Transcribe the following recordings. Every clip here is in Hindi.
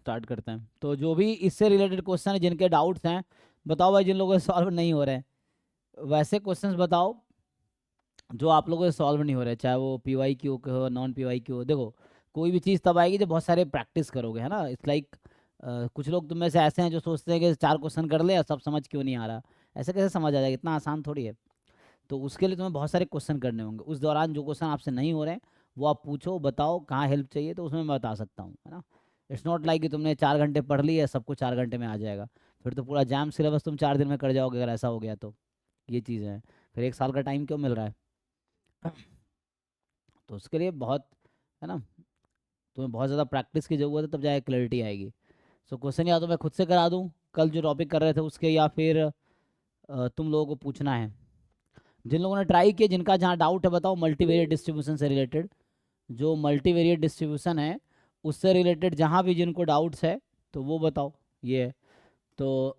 स्टार्ट करते हैं। तो जो भी इससे रिलेटेड क्वेश्चन है, जिनके डाउट्स हैं, बताओ भाई। जिन लोगों से सॉल्व नहीं हो रहे हैं, वैसे क्वेश्चंस बताओ जो आप लोगों से सॉल्व नहीं हो रहे, चाहे वो पीवाई क्यू के हो, नॉन पीवाई क्यू हो। देखो, कोई भी चीज़ तब आएगी जब बहुत सारे प्रैक्टिस करोगे, है ना। इट्स लाइक कुछ लोग तुम में से ऐसे हैं जो सोचते हैं कि 4 क्वेश्चन कर ले, सब समझ क्यों नहीं आ रहा। ऐसे कैसे समझ आ जाएगा, इतना आसान थोड़ी है। तो उसके लिए तुम्हें बहुत सारे क्वेश्चन करने होंगे। उस दौरान जो क्वेश्चन आपसे नहीं हो रहे हैं, वो आप पूछो, बताओ कहाँ हेल्प चाहिए, तो उसमें मैं बता सकता हूँ, है ना। इट्स नॉट लाइक कि तुमने 4 घंटे पढ़ ली है, सबको 4 घंटे में आ जाएगा। फिर तो पूरा जैम सिलेबस तुम 4 दिन में कर जाओगे, अगर ऐसा हो गया तो। ये चीज़ें हैं। फिर 1 साल का टाइम क्यों मिल रहा है। तो उसके लिए बहुत, है ना, तुम्हें बहुत ज़्यादा प्रैक्टिस की ज़रूरत है, तब जाके क्लैरिटी आएगी। सो क्वेश्चन या तो मैं खुद से करा दूँ कल जो टॉपिक कर रहे थे उसके, या फिर तुम लोगों को पूछना है। जिन लोगों ने ट्राई किया, जिनका जहाँ डाउट है, बताओ मल्टीवेरिएट डिस्ट्रीब्यूशन से रिलेटेड। जो मल्टीवेरिएट डिस्ट्रीब्यूशन है उससे रिलेटेड जहाँ भी जिनको डाउट्स है, तो वो बताओ। ये है। तो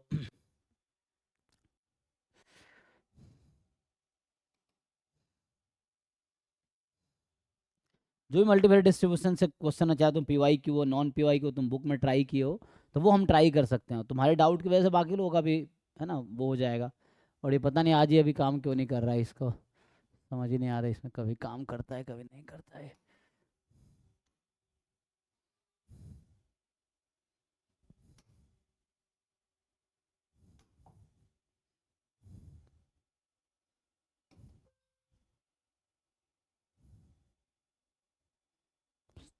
जो भी मल्टीवेरिएट डिस्ट्रीब्यूशन से क्वेश्चन है, चाहे तुम पीवाई क्यू हो, नॉन पीवाई क्यू, तुम बुक में ट्राई किए हो, तो वो हम ट्राई कर सकते हैं। तुम्हारे डाउट की वजह से बाकी लोगों का भी, है ना, वो हो जाएगा। और ये पता नहीं आज ये अभी काम क्यों नहीं कर रहा है, इसको समझ ही नहीं आ रहा है। इसमें कभी काम करता है, कभी नहीं करता है।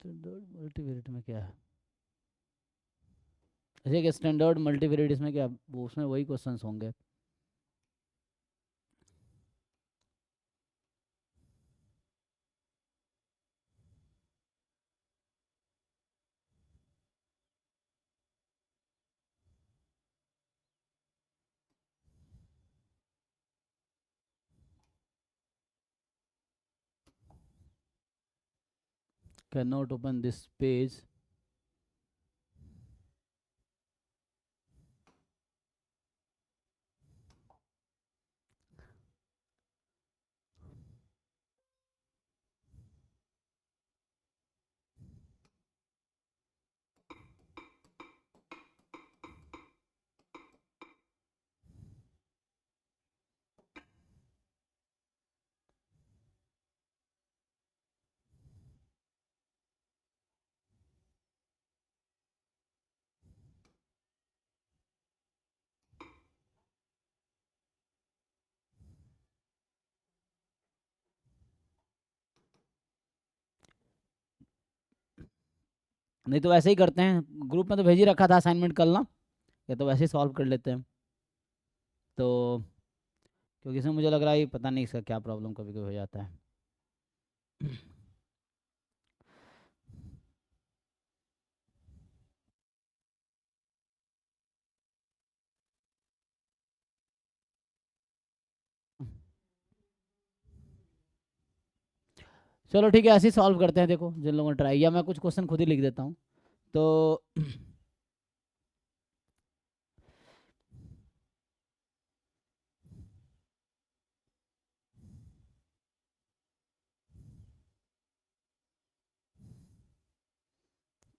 स्टैंडर्ड मल्टीवेरिएट में क्या है। अच्छा, कि स्टैंडर्ड मल्टीवेरिएट इसमें क्या, वो उसमें वही क्वेश्चंस होंगे। Can not open this page. नहीं तो ऐसे ही करते हैं, ग्रुप में तो भेज ही रखा था असाइनमेंट कल ना, या तो वैसे ही सॉल्व कर लेते हैं। तो क्योंकि इसमें मुझे लग रहा है, पता नहीं इसका क्या प्रॉब्लम कभी कभी हो जाता है। चलो ठीक है, ऐसे ही सॉल्व करते हैं। देखो जिन लोगों ने ट्राई, या मैं कुछ क्वेश्चन खुद ही लिख देता हूँ। तो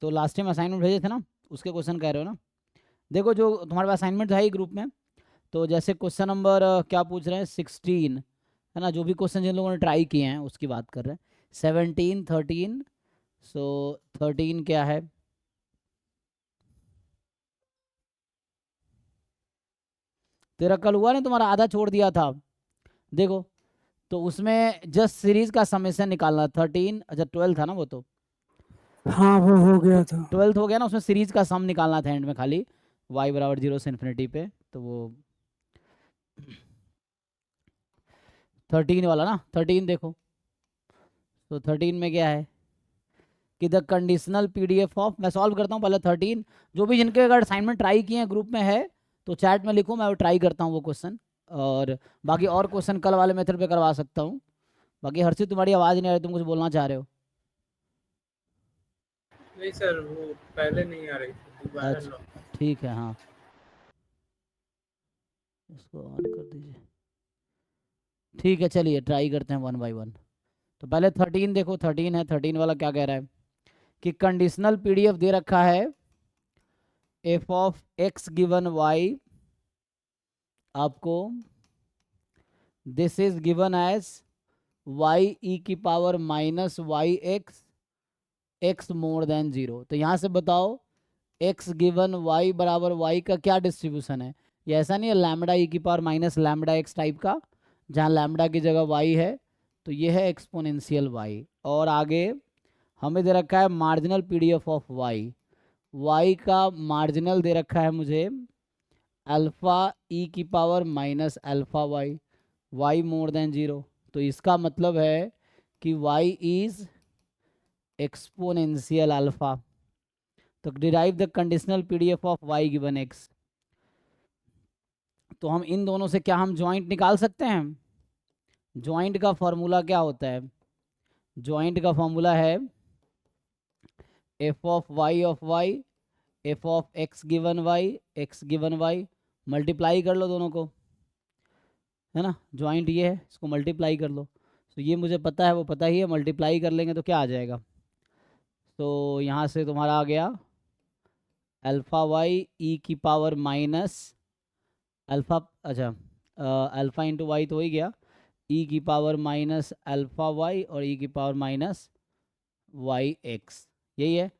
तो लास्ट टाइम असाइनमेंट भेजे थे ना, उसके क्वेश्चन कह रहे हो ना। देखो जो तुम्हारे पास असाइनमेंट है ही ग्रुप में, तो जैसे क्वेश्चन नंबर क्या पूछ रहे हैं, 16, है ना। जो भी क्वेश्चन जिन लोगों ने ट्राई किए हैं उसकी बात कर रहे हैं। 17, 13। सो 13 क्या है, तेरा कल हुआ ना, तुम्हारा आधा छोड़ दिया था। देखो, तो उसमें जस्ट सीरीज का समेशन निकालना। 13, अच्छा 12 था ना वो तो। हाँ वो हो गया था। 12th हो गया ना, उसमें सीरीज का सम निकालना था एंड में खाली, y बराबर 0 से इन्फिनिटी पे। तो वो 13 वाला ना, 13 देखो। तो 13 में क्या है कि द कंडीशनल पीडीएफ ऑफ, मैं सॉल्व करता हूँ पहले 13। जो भी जिनके अगर असाइनमेंट ट्राई किए हैं ग्रुप में है, तो चैट में लिखो, मैं वो ट्राई करता हूँ वो क्वेश्चन। और बाकी और क्वेश्चन कल वाले मेथड पे करवा सकता हूँ। बाकी हर्षित तुम्हारी आवाज़ नहीं आ रही, तुम कुछ बोलना चाह रहे हो। नहीं सर, वो पहले नहीं आ रही थी, दोबारा अच्छा लॉक। ठीक है, हाँ इसको ऑन कर दीजिए। ठीक है, चलिए ट्राई करते हैं 1 बाई 1। तो पहले 13 देखो, 13 है। 13 वाला क्या कह रहा है कि कंडीशनल पीडीएफ दे रखा है F of x given y आपको this is given as y ई की power minus Y x more than 0। तो यहाँ से बताओ एक्स गिवन वाई बराबर वाई का क्या डिस्ट्रीब्यूशन है। ये ऐसा नहीं है लैम्बडा ई की power minus lambda x type का, जहाँ लैम्बडा की जगह वाई है, तो ये है एक्सपोनेंशियल वाई। और आगे हमें दे रखा है marginal PDF of Y. Y का मार्जिनल दे रखा है मुझे अल्फ़ा ई की power minus alpha Y, Y more than 0। तो इसका मतलब है कि वाई इज एक्सपोनेंशियल अल्फ़ा। तो derive the conditional PDF of Y given X. तो हम इन दोनों से क्या हम ज्वाइंट निकाल सकते हैं। ज्वाइंट का फॉर्मूला क्या होता है। ज्वाइंट का फॉर्मूला है F of Y F of x given Y multiply कर लो दोनों को, है ना। ज्वाइंट ये है, इसको मल्टीप्लाई कर लो। तो ये मुझे पता है, वो पता ही है, मल्टीप्लाई कर लेंगे तो क्या आ जाएगा। तो यहाँ से तुम्हारा आ गया अल्फ़ा वाई ई की पावर माइनस अल्फ़ा, अच्छा अल्फ़ा इंटू वाई तो हो ही गया, ई की पावर माइनस अल्फ़ा वाई और ई की पावर माइनस वाई एक्स, यही है।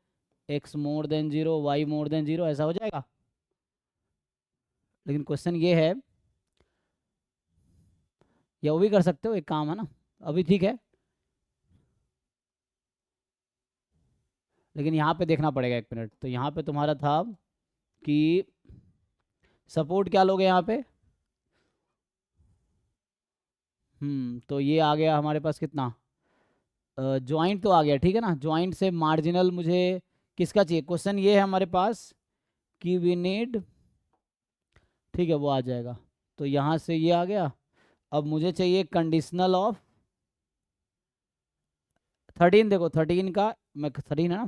X more than 0 Y more than 0 ऐसा हो जाएगा। लेकिन क्वेश्चन ये है, या वो भी कर सकते हो, एक काम है ना, अभी ठीक है, लेकिन यहाँ पे देखना पड़ेगा 1 मिनट। तो यहाँ पे तुम्हारा था कि सपोर्ट क्या लोगे यहाँ पे, तो ये आ गया हमारे पास कितना, ज्वाइंट तो आ गया, ठीक है ना। ज्वाइंट से मार्जिनल मुझे किसका चाहिए, क्वेश्चन ये है हमारे पास कि वी नीड, ठीक है वो आ जाएगा। तो यहाँ से ये आ गया। अब मुझे चाहिए कंडीशनल ऑफ 13, देखो 13 का मैं 13 है ना,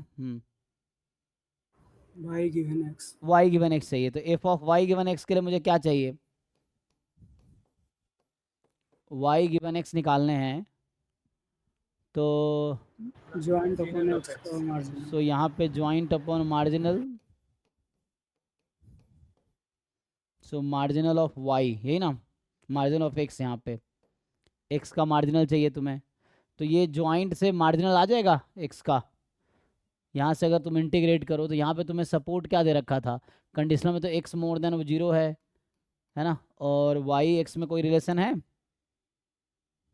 Y given X. Y given X चाहिए। तो F of Y given X के लिए मुझे क्या चाहिए, वाई गिवन एक्स निकालने हैं। तो ज्वाइंट अपॉन एक्स का मार्जिन। सो यहाँ पे joint upon marginal, so marginal of Y, यही ना, मार्जिनल ऑफ एक्स, यहाँ पे एक्स का मार्जिनल चाहिए तुम्हें। तो ये ज्वाइंट से मार्जिनल आ जाएगा एक्स का। यहाँ से अगर तुम इंटीग्रेट करो तो यहाँ पे तुम्हें सपोर्ट क्या दे रखा था, कंडीशनल में तो एक्स मोर देन 0 है ना, और वाई एक्स में कोई रिलेशन है,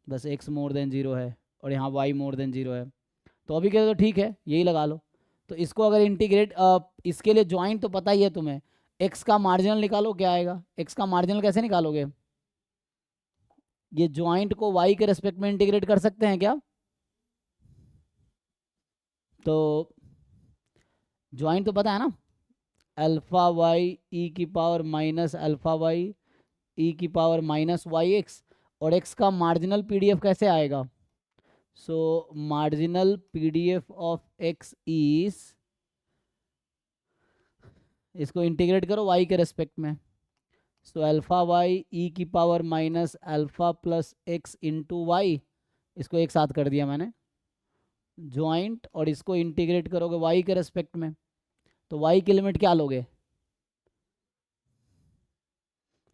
बस एक्स मोर देन 0 है, और यहाँ वाई मोर देन 0 है। तो अभी कहते तो ठीक है यही लगा लो। तो इसको अगर इंटीग्रेट, इसके लिए ज्वाइंट तो पता ही है तुम्हें, एक्स का मार्जिनल निकालो, क्या आएगा। एक्स का मार्जिनल कैसे निकालोगे, ये ज्वाइंट को वाई के रेस्पेक्ट में इंटीग्रेट कर सकते हैं क्या। तो ज्वाइंट तो पता है ना, अल्फ़ा वाई ई की पावर माइनस अल्फ़ा वाई ई की पावर माइनस वाई एक्स, और एक्स का मार्जिनल पीडीएफ कैसे आएगा। So marginal PDF of X is, इसको इंटीग्रेट करो वाई के रेस्पेक्ट में। सो अल्फ़ा वाई ई की power minus alpha plus X into Y, इसको एक साथ कर दिया मैंने ज्वाइंट, और इसको इंटीग्रेट करोगे वाई के रेस्पेक्ट में, तो वाई की लिमिट क्या लोगे।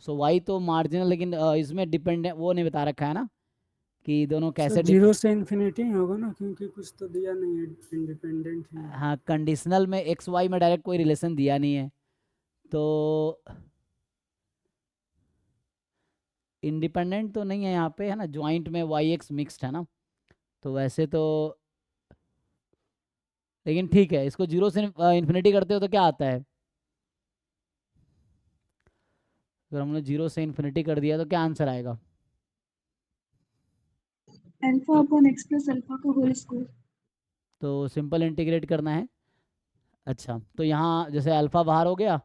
सो वाई तो मार्जिनल, लेकिन इसमें डिपेंडेंट वो नहीं बता रखा है ना कि दोनों कैसे जीरो से इन्फिनिटी होगा ना, क्योंकि कुछ तो दिया नहीं है, इंडिपेंडेंट ही है। हाँ कंडीशनल में एक्स वाई में डायरेक्ट कोई रिलेशन दिया नहीं है, तो इंडिपेंडेंट तो नहीं है यहाँ पे, है ना। ज्वाइंट में वाई एक्स मिक्सड है ना, तो वैसे तो, लेकिन ठीक है, इसको 0 से इन्फिनिटी करते हो तो क्या आता है, अगर हमने 0 से इन्फिनिटी कर दिया तो क्या आंसर आएगा। Alpha upon x plus alpha का होल स्क्वायर। तो सिंपल इंटीग्रेट करना है। अच्छा तो यहाँ जैसे अल्फ़ा बाहर हो गया,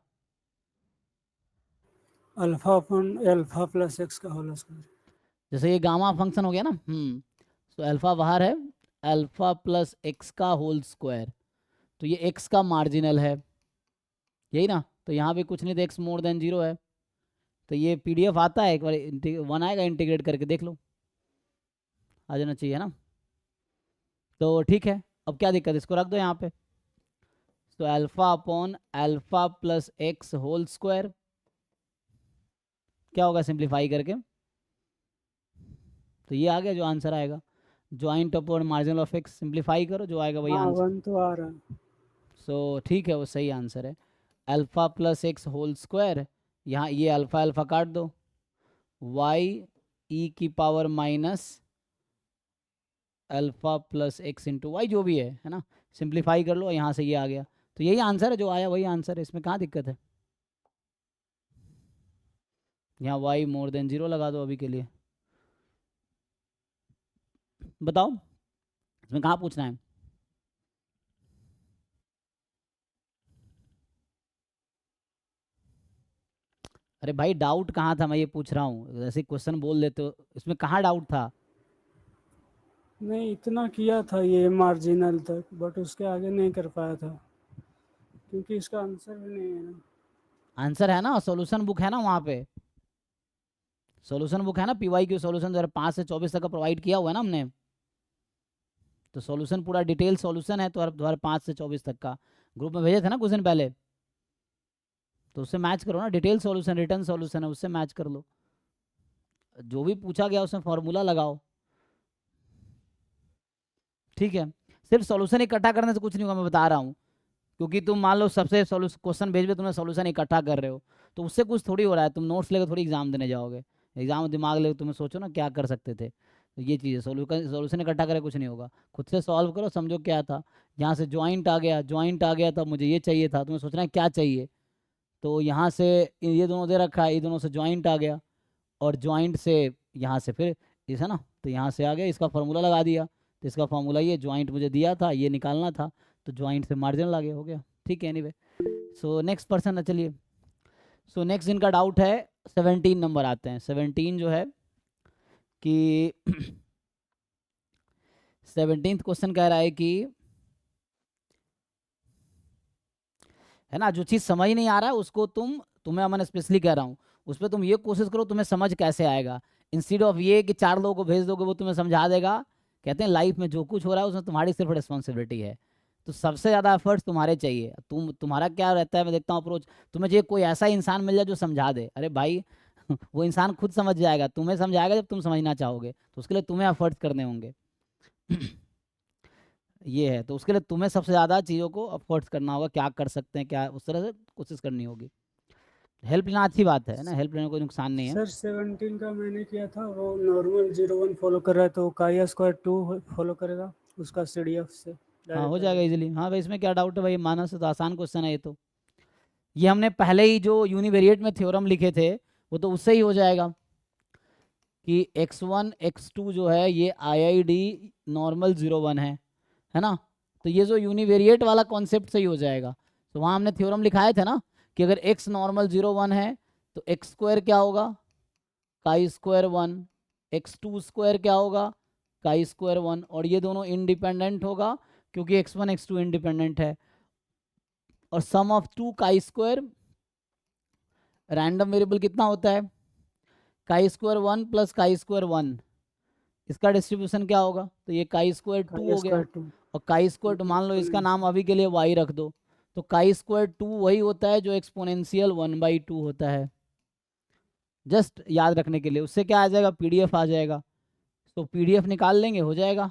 alpha upon alpha plus x का होल स्क्वायर। जैसे ये गामा फंक्शन हो गया ना, तो अल्फ़ा बाहर है, अल्फ़ा प्लस एक्स का होल स्क्वायर, तो ये एक्स का मार्जिनल है, यही ना। तो यहाँ भी कुछ नहीं, तो एक्स मोर देन 0 है। तो ये पीडीएफ आता है, एक बार 1 आएगा, इंटीग्रेट करके देख लो, आ जाना चाहिए ना। तो ठीक है, अब क्या दिक्कत, इसको रख दो यहाँ पे। तो alpha upon alpha plus X whole square क्या होगा सिंप्लीफाई करके, तो ये आ गया जो आंसर आएगा। Joint upon marginal of x simplify करो, जो आएगा वही हाँ आंसर। 1 तो आ रहा है। सो ठीक है, वो सही आंसर है। Alpha plus X whole square, यहाँ ये अल्फा अल्फा काट दो, वाई ई की power minus alpha plus X into Y, जो भी है ना, सिंप्लीफाई कर लो, यहाँ से ये आ गया। तो यही आंसर है, जो आया वही आंसर है, इसमें कहाँ दिक्कत है। यहाँ वाई मोर देन 0 लगा दो अभी के लिए। बताओ इसमें कहाँ पूछना है। अरे भाई डाउट कहाँ था, मैं ये पूछ रहा हूँ, ऐसे क्वेश्चन बोल देते हो, इसमें कहाँ डाउट था। नहीं इतना किया था ये मार्जिनल तक, बट उसके आगे नहीं कर पाया था क्योंकि इसका आंसर भी नहीं है ना। आंसर है ना, सॉल्यूशन बुक है ना वहाँ पे, सॉल्यूशन बुक है ना, पीवाई क्यू सॉल्यूशन 2005 से 24 तक का प्रोवाइड किया हुआ है ना हमने। तो सॉल्यूशन पूरा डिटेल सॉल्यूशन है, तो 2005 से 24 तक का ग्रुप में भेजे थे ना कुछ दिन पहले, तो उससे मैच करो ना, डिटेल सॉल्यूशन रिटर्न सॉल्यूशन है, उससे मैच कर लो, जो भी पूछा गया उसमें फॉर्मूला लगाओ। ठीक है, सिर्फ सॉल्यूशन इकट्ठा करने से कुछ नहीं होगा, मैं बता रहा हूँ, क्योंकि तुम मान लो सबसे क्वेश्चन भेज में तुम्हें सॉल्यूशन इकट्ठा कर रहे हो, तो उससे कुछ थोड़ी हो रहा है, तुम नोट्स लेकर थोड़ी एग्जाम देने जाओगे, एग्जाम दिमाग लेकर तुम्हें सोचो ना क्या कर सकते थे। तो ये चीज़ है, सॉल्यूशन इकट्ठा करे कुछ नहीं होगा, खुद से सॉल्व करो, समझो क्या था। यहाँ से ज्वाइंट आ गया, ज्वाइंट आ गया था, मुझे ये चाहिए था, तुम्हें सोचना है क्या चाहिए। तो यहाँ से ये दोनों दे रखा है, ये दोनों से ज्वाइंट आ गया, और ज्वाइंट से यहाँ से फिर इस है ना, तो यहाँ से आ गया, इसका फार्मूला लगा दिया, तो इसका फार्मूला ये ज्वाइंट मुझे दिया था, ये निकालना था, तो ज्वाइंट से मार्जिन लगे, हो गया। ठीक है, एनीवे सो नेक्स्ट पर्सन है, चलिए। सो नेक्स्ट जिनका डाउट है 17 नंबर आते हैं। 17 जो है कि 17th क्वेश्चन कह रहा है कि है ना, जो चीज़ समझ नहीं आ रहा है उसको तुम्हें मैं स्पेशली कह रहा हूँ, उस पर तुम ये कोशिश करो तुम्हें समझ कैसे आएगा, इंस्टेड ऑफ ये कि 4 लोगों को भेज दोगे वो तुम्हें समझा देगा। कहते हैं लाइफ में जो कुछ हो रहा है उसमें तुम्हारी सिर्फ रिस्पॉन्सिबिलिटी है, तो सबसे ज़्यादा एफर्ट्स तुम्हारे चाहिए। तुम्हारा क्या रहता है, मैं देखता हूँ अप्रोच, तुम्हें चाहिए कोई ऐसा इंसान मिल जाए जो समझा दे। अरे भाई वो इंसान खुद समझ जाएगा, तुम्हें समझाएगा जब तुम समझना चाहोगे, तो उसके लिए तुम्हें एफर्ट्स करने होंगे। ये है, तो उसके लिए तुम्हें सबसे ज़्यादा चीज़ों को अफोर्ड करना होगा, क्या कर सकते हैं, क्या उस तरह से कोशिश करनी होगी। हेल्प लेना अच्छी बात है ना, हेल्प लेने में कोई नुकसान नहीं है। सर 17 का मैंने किया था, वो नॉर्मल 01 फॉलो कर रहा है, तो काया स्क्वायर 2 फॉलो करेगा उसका CDF से हाँ हो डायरेक्ट आ जाएगा जाएगा। इजीली, हाँ भाई इसमें क्या डाउट है भाई, मानस से तो आसान क्वेश्चन है ये तो। ये हमने पहले ही जो यूनिवेरिएट में थ्योरम लिखे थे वो तो उससे ही हो जाएगा कि x1 x2 जो है ये IID नॉर्मल 01 है ना, तो ये जो यूनिवेरिएट वाला कॉन्सेप्ट सही हो जाएगा। तो वहाँ हमने थ्योरम लिखाए थे ना कि अगर x नॉर्मल 01 है तो x स्क्वायर क्या होगा, काई स्क्वायर 1, x2 स्क्वायर क्या होगा, काई स्क्वायर 1, और ये दोनों इंडिपेंडेंट होगा क्योंकि x1 x2 इंडिपेंडेंट है, और सम of 2 chi square, random variable कितना होता है, chi square 1 plus chi square 1, इसका डिस्ट्रीब्यूशन क्या होगा, तो ये काई स्क्वायर 2 काया हो गया, स्क्वायर 2 और काई स्क्वायर मान लो इसका नाम अभी के लिए y रख दो, तो काई स्क्वायर 2 वही होता है जो एक्सपोनेंशियल 1/2 होता है, जस्ट याद रखने के लिए। उससे क्या आ जाएगा, PDF आ जाएगा, तो PDF निकाल लेंगे, हो जाएगा।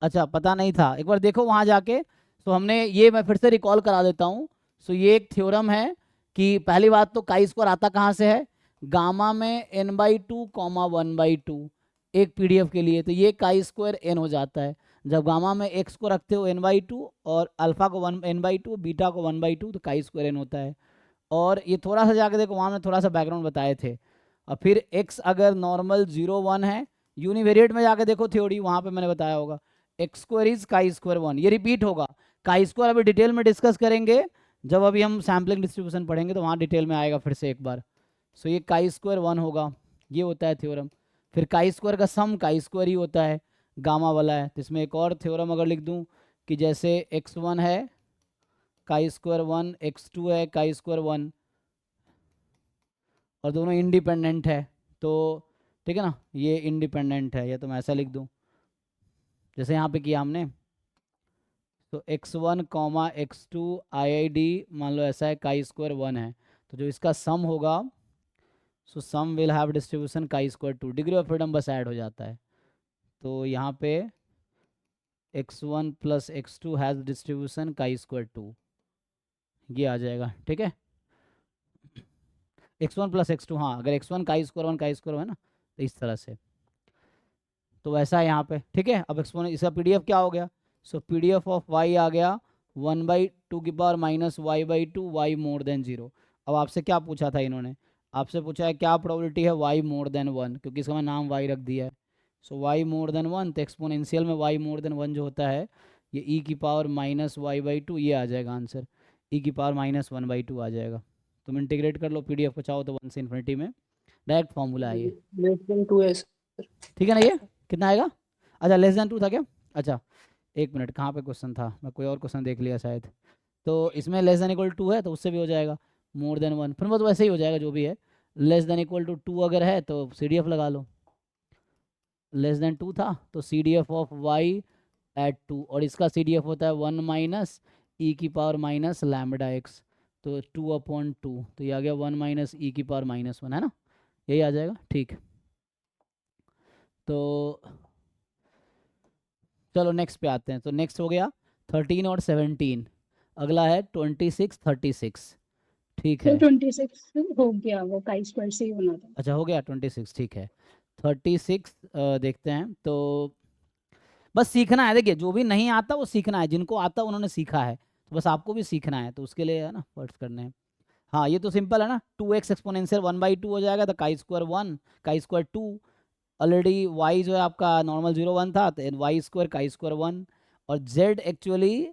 अच्छा पता नहीं था, एक बार देखो वहाँ जाके। तो हमने ये, मैं फिर से रिकॉल करा देता हूँ। सो ये एक थ्योरम है कि पहली बात तो काई स्क्वायर आता कहाँ से है, गामा में n/2 कॉमा 1/2 एक PDF के लिए, तो ये काई स्क्वायर n हो जाता है। जब गामा में x को रखते हो n/2 और अल्फा को n/2, बीटा को 1/2, तो काई स्क्वायर n होता है। और ये थोड़ा सा जाके देखो, वहाँ में थोड़ा सा बैकग्राउंड बताए थे। और फिर x अगर नॉर्मल 01 है, यूनिवेरिएट में जाके देखो थ्योरी, वहाँ पे मैंने बताया होगा x square is chi square 1, ये रिपीट होगा। काई स्क्वायर अभी डिटेल में डिस्कस करेंगे जब अभी हम सैम्पलिंग डिस्ट्रीब्यूशन पढ़ेंगे, तो वहाँ डिटेल में आएगा फिर से एक बार। सो ये काई स्क्वायर 1 होगा, ये होता है थ्योरम। फिर काई स्क्वायर का सम काई स्क्वायर ही होता है, गामा वाला है। तो इसमें एक और थ्योरम अगर लिख दूँ कि जैसे x1 है काई स्क्वायर 1, x2 है काई स्क्वायर 1, और दोनों इंडिपेंडेंट है, तो ठीक है ना, ये इंडिपेंडेंट है, या तो मैं ऐसा लिख दूँ जैसे यहाँ पे किया हमने, तो x1 कॉमा x2 IID मान लो ऐसा है काई स्क्वायर 1 है, तो जो इसका सम होगा so sum will have distribution chi square 2, degree of freedom बस ऐड हो जाता है। तो यहाँ पे x1 plus x2 has distribution chi square 2, ये आ जाएगा। ठीक है, x1 प्लस x2, हाँ अगर x1 chi square 1 chi square है ना, तो इस तरह से, तो वैसा है यहाँ पे। ठीक है, अब एक्सपोनेंट इसका PDF क्या हो गया, सो PDF ऑफ y आ गया 1/2 की पावर माइनस y/2 y मोर देन 0। अब आपसे क्या पूछा था इन्होंने, आपसे पूछा है क्या प्रोबेबिलिटी है y मोर देन 1, क्योंकि इसका मैं नाम y रख दिया है। सो y मोर देन 1, तो एक्सपोनेंशियल में y मोर देन 1 जो होता है ये e की पावर माइनस y/2, ये आ जाएगा आंसर, e की पावर माइनस 1/2 आ जाएगा। तुम इंटीग्रेट कर लो PDF को चाहो तो 1 से इन्फिनिटी में, डायरेक्ट फॉर्मूला है ये। लेस देन 2 है सर। ठीक है ना, ये कितना आएगा, अच्छा लेस देन 2 था क्या, अच्छा एक मिनट कहाँ पे क्वेश्चन था, मैं कोई और क्वेश्चन देख लिया शायद। तो इसमें लेस देन इक्वल 2 है तो उससे भी हो जाएगा मोर देन 1, फिर तो वैसे ही हो जाएगा जो भी है। लेस देन इक्वल टू 2 अगर है तो CDF लगा लो, लेस देन 2 था तो CDF ऑफ y एट 2, और इसका CDF होता है 1 माइनस e की पावर माइनस लैम्बडा x, तो 2/2, तो ये आ गया 1 माइनस e की पावर माइनस 1, है ना, यही आ जाएगा। ठीक, तो चलो नेक्स्ट पे आते हैं। तो नेक्स्ट हो गया 13 और 17, अगला है 26 36। ठीक है, 26 हो गया, वो काई स्क्वायर से ही बना था। अच्छा हो गया 26, ठीक है। 36 देखते हैं, तो बस सीखना है, देखिए जो भी नहीं आता वो सीखना है, जिनको आता उन्होंने सीखा है, तो बस आपको भी सीखना है, तो उसके लिए है ना फर्स्ट करने हैं। हाँ ये तो सिंपल है ना, 2x एक्सपोनेंशियल 1/2 हो जाएगा, तो काई स्क्वायर 1 काई स्क्वायर 2, ऑलरेडी y जो है आपका नॉर्मल 0 1 था, तो y स्क्वायर काई स्क्वायर 1, और z एक्चुअली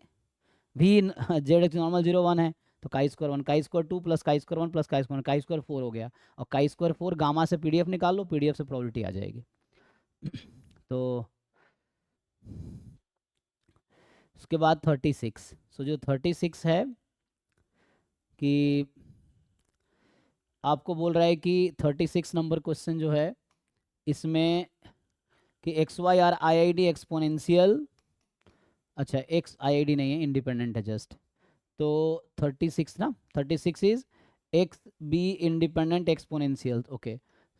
भी z नॉर्मल 0 1 है, तो काई स्क्वायर 1 काई square 2 plus chi square 1 plus chi square 4 हो गया, और काई स्क्वायर 4 गामा से PDF निकाल लो, PDF से प्रोबेबिलिटी आ जाएगी। तो उसके बाद 36, सो जो 36 है कि आपको बोल रहा है कि 36 नंबर क्वेश्चन जो है इसमें कि XY आर IID एक्सपोनेंशियल, अच्छा x IID नहीं है, इंडिपेंडेंट है जस्ट, तो 36 ना, 36 is x b independent exponential, okay,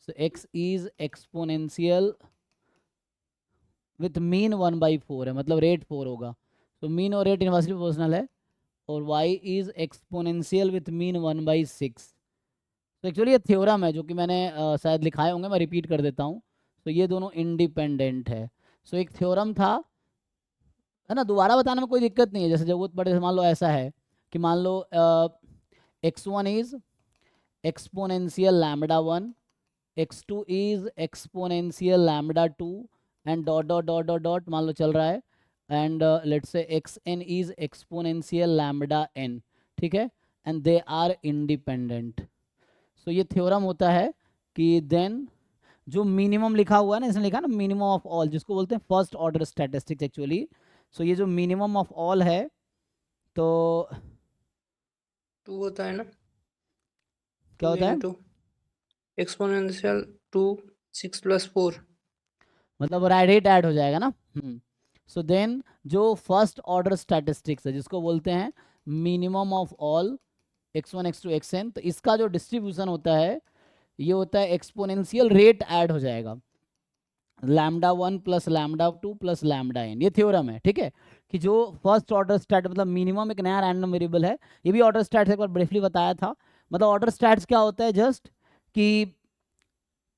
so x is exponential with mean 1/4 है, मतलब रेट 4 होगा, तो मीन और रेट इनवर्सली प्रोपोर्शनल है, और y is exponential with mean 1/6। तो एक्चुअली ये थ्योरम है जो कि मैंने शायद लिखाए होंगे, मैं रिपीट कर देता हूँ। तो ये दोनों इंडिपेंडेंट है, सो एक थ्योरम था, है ना, दोबारा बताने में कोई दिक्कत नहीं है, जैसे जरूरत पड़े, मान लो ऐसा है कि मान लो x1 is exponential lambda 1, x2 is exponential lambda 2, and dot dot dot dot dot मान लो चल रहा है, and let's say xn is exponential lambda n, ठीक है, एंड दे आर इंडिपेंडेंट। सो ये थ्योरम होता है कि देन जो मिनिमम लिखा हुआ है ना, इसने लिखा ना मिनिमम ऑफ ऑल, जिसको बोलते हैं फर्स्ट ऑर्डर स्टैटिस्टिक्स एक्चुअली। सो ये जो मिनिमम ऑफ ऑल है, तो 2 होता है ना, क्या होता है, 2 एक्सपोनेंशियल 2 6 + 4, मतलब रेट ऐड हो जाएगा ना। सो देन जो फर्स्ट ऑर्डर स्टैटिस्टिक्स है जिसको बोलते हैं minimum of all x1 x2 xn, तो इसका जो डिस्ट्रीब्यूशन होता है ये होता है एक्सपोनेंशियल रेट ऐड हो जाएगा, lambda 1 plus lambda 2 plus lambda n, ये थ्योरम है। ठीक है, कि जो फर्स्ट ऑर्डर स्टैट मतलब मिनिमम एक नया रैंडम वेरिएबल है, ये भी ऑर्डर स्टैट्स एक बार ब्रीफली बताया था। मतलब ऑर्डर स्टैट्स क्या होता है, जस्ट कि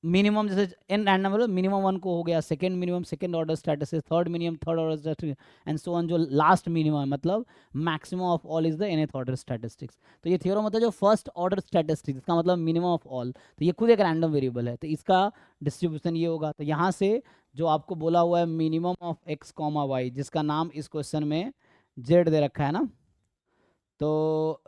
मिनिमम जैसे एन रैंडम वेरिएबल मिनिमम 1 को हो गया, second minimum second order statistic, third minimum third order statistic, and so on, जो लास्ट मिनिमम है मतलब maximum of all is the nth order statistics. तो ये थ्योरम होता है जो फर्स्ट ऑर्डर स्टैटिस्टिक्स, इसका मतलब मिनिमम ऑफ ऑल, तो ये खुद एक रैंडम वेरिएबल है, तो इसका डिस्ट्रीब्यूशन ये होगा। तो यहाँ से जो आपको बोला हुआ है मिनिमम ऑफ x, y, जिसका नाम इस क्वेश्चन में z दे रखा है ना, तो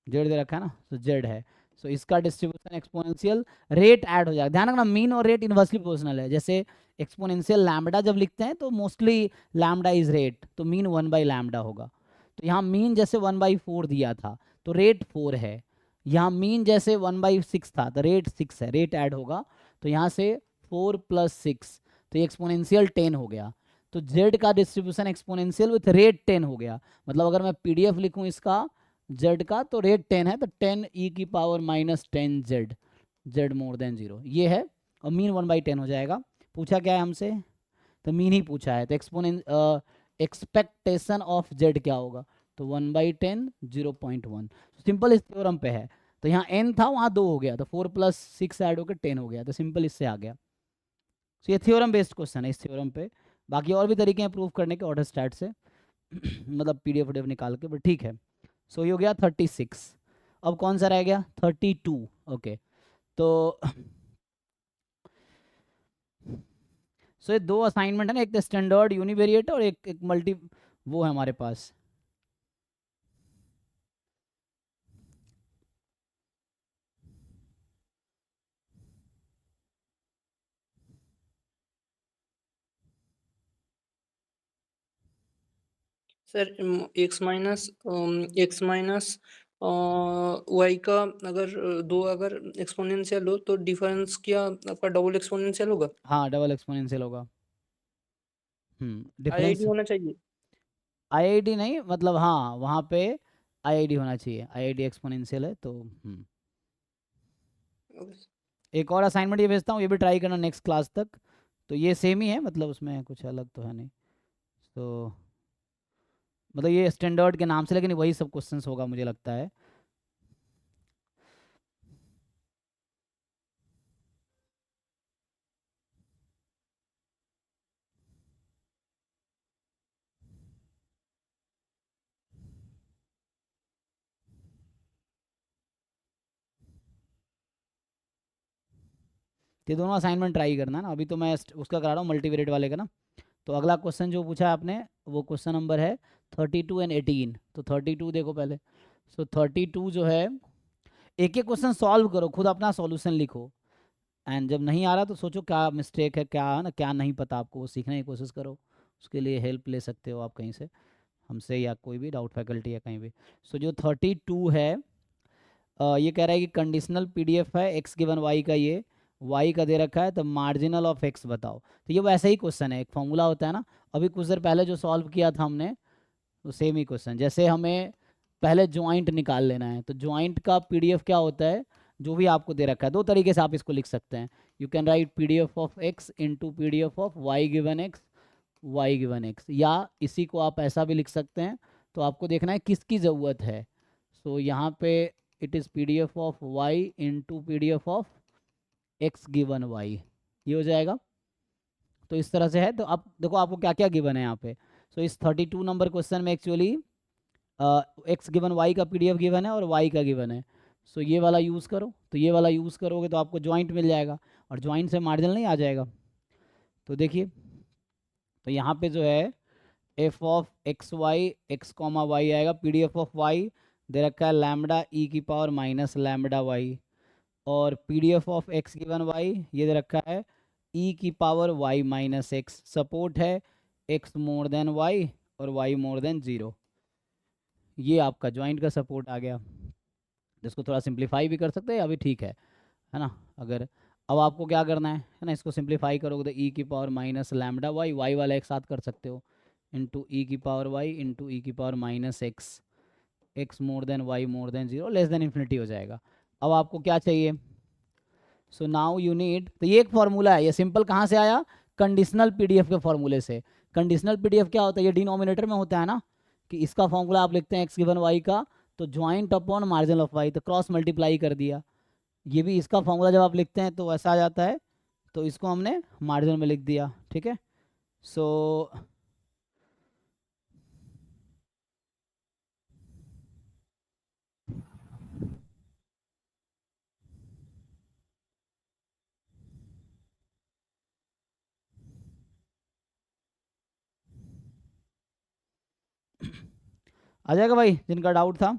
z दे रखा है ना, तो z है, सो इसका डिस्ट्रीब्यूशन एक्सपोनेंशियल रेट ऐड हो जाएगा। ध्यान रखना मीन और रेट इनवर्सली प्रोपोर्शनल है, जैसे एक्सपोनेंशियल लैम्बडा जब लिखते हैं तो मोस्टली लैम्बडा इज रेट, तो मीन 1/λ होगा। तो यहाँ मीन जैसे 1/4 दिया था तो रेट 4 है, यहाँ मीन जैसे 1/6 था तो रेट 6 है, रेट ऐड होगा, तो यहाँ से 4 + 6, तो ये एक्सपोनेंशियल 10 हो गया। तो z का डिस्ट्रीब्यूशन एक्सपोनेंशियल विथ रेट 10 हो गया। मतलब अगर मैं पीडीएफ लिखूं इसका z का तो रेट 10 है, तो 10 e की पावर माइनस 10 z मोर देन 0 ये है, और मीन 1/10 हो जाएगा। पूछा क्या है हमसे, तो मीन ही पूछा है, तो एक्सपेक्टेशन ऑफ z क्या होगा, तो 1/10 0.1। सिंपल इस थ्योरम पे है, तो यहाँ n था वहाँ 2 हो गया, तो 4 + 6 ऐड होकर 10 हो गया, तो सिंपल इससे आ गया। तो ये थ्योरम बेस्ड क्वेश्चन है इस थ्योरम पे। बाकी और भी तरीके हैं प्रूव करने के ऑर्डर स्टैट से मतलब पीडीएफ निकाल के, बट ठीक है। सो ये हो गया 36। अब कौन सा रह गया 32। ओके, तो सो ये 2 असाइनमेंट है ना, एक तो स्टैंडर्ड यूनिवेरिएट और एक मल्टी वो है हमारे पास। सर एक्स माइनस वाई का अगर दो अगर एक्सपोनेंशियल हो तो डिफरेंस क्या आपका डबल एक्सपोनेंशियल होगा? हाँ डबल एक्सपोनेंशियल होगा। डिफरेंस आईआईटी होना चाहिए। आईआईडी नहीं, मतलब हाँ वहाँ पे आईआईडी होना चाहिए, आईआईडी एक्सपोनेंशियल है तो ओके। एक और असाइनमेंट ये भेजता हूँ, ये भी ट्राई करना नेक्स्ट क्लास तक। तो ये सेम ही है, मतलब उसमें कुछ अलग तो है नहीं। तो मतलब ये स्टैंडर्ड के नाम से, लेकिन वही सब क्वेश्चंस होगा मुझे लगता है। ये दोनों असाइनमेंट ट्राई करना ना, अभी तो मैं उसका करा रहा हूँ मल्टीवेरिएट वाले का ना। तो अगला क्वेश्चन जो पूछा है आपने वो क्वेश्चन नंबर है 32 एंड 18। तो 32 देखो पहले। सो 32 जो है, एक एक क्वेश्चन सॉल्व करो, खुद अपना सॉल्यूशन लिखो, एंड जब नहीं आ रहा तो सोचो क्या मिस्टेक है, क्या है ना, क्या नहीं पता आपको, वो सीखने की कोशिश करो। उसके लिए हेल्प ले सकते हो आप कहीं से, हमसे या कोई भी डाउट फैकल्टी या कहीं भी। सो जो 32 है, ये कह रहा है कि कंडीशनल पीडीएफ है एक्स गिवन वाई का, ये वाई का दे रखा है, तो मार्जिनल ऑफ एक्स बताओ। तो ये वैसा ही क्वेश्चन है, एक फॉर्मूला होता है ना, अभी कुछ देर पहले जो सॉल्व किया था हमने, तो सेम ही क्वेश्चन। जैसे हमें पहले ज्वाइंट निकाल लेना है, तो ज्वाइंट का पीडीएफ क्या होता है, जो भी आपको दे रखा है, दो तरीके से आप इसको लिख सकते हैं। You can write PDF of X into PDF of Y given X, Y given X, या इसी को आप ऐसा भी लिख सकते हैं। तो आपको देखना है किसकी ज़रूरत है। सो यहाँ पे it is PDF of Y into PDF of x given Y, ये हो जाएगा। तो इस तरह से है। तो अब देखो आपको क्या क्या गिवन है यहाँ पे। सो इस 32 नंबर क्वेश्चन में एक्चुअली एक्स गिवन वाई का पीडीएफ गिवन है और वाई का गिवन है। सो ये वाला यूज़ करो, तो ये वाला यूज़ करोगे तो आपको जॉइंट मिल जाएगा, और जॉइंट से मार्जिनल नहीं आ जाएगा। तो देखिए, तो यहाँ पे जो है F of X Y X comma Y आएगा, पीडीएफ ऑफ वाई दे रखा है लैम्बडा ई की पावर माइनस लैम्बडा वाई, और PDF of x given Y ये दे रखा है ई की power Y minus X, support है एक्स मोर देन वाई और वाई मोर देन 0। ये आपका ज्वाइंट का सपोर्ट आ गया, जिसको थोड़ा सिंप्लीफाई भी कर सकते हैं, अभी ठीक है ना। अगर अब आपको क्या करना है ना, इसको सिंप्लीफाई करोगे तो ई की power minus lambda Y, Y वाला एक साथ कर सकते हो, इंटू ई की पावर वाई इंटू ई की power minus X, X more than Y more than 0 less than infinity हो जाएगा। अब आपको क्या चाहिए, सो नाउ यू नीड, तो ये एक फॉर्मूला है, ये सिंपल कहाँ से आया, कंडीशनल पीडीएफ के फॉर्मूले से। कंडीशनल पीडीएफ क्या होता है, ये डिनोमिनेटर में होता है ना, कि इसका फॉर्मूला आप लिखते हैं एक्स गिवन वाई का, तो joint upon marginal of Y, तो क्रॉस मल्टीप्लाई कर दिया। ये भी इसका फॉर्मूला जब आप लिखते हैं तो वैसा आ जाता है, तो इसको हमने मार्जिन में लिख दिया, ठीक है। सो आ जाएगा भाई जिनका डाउट था।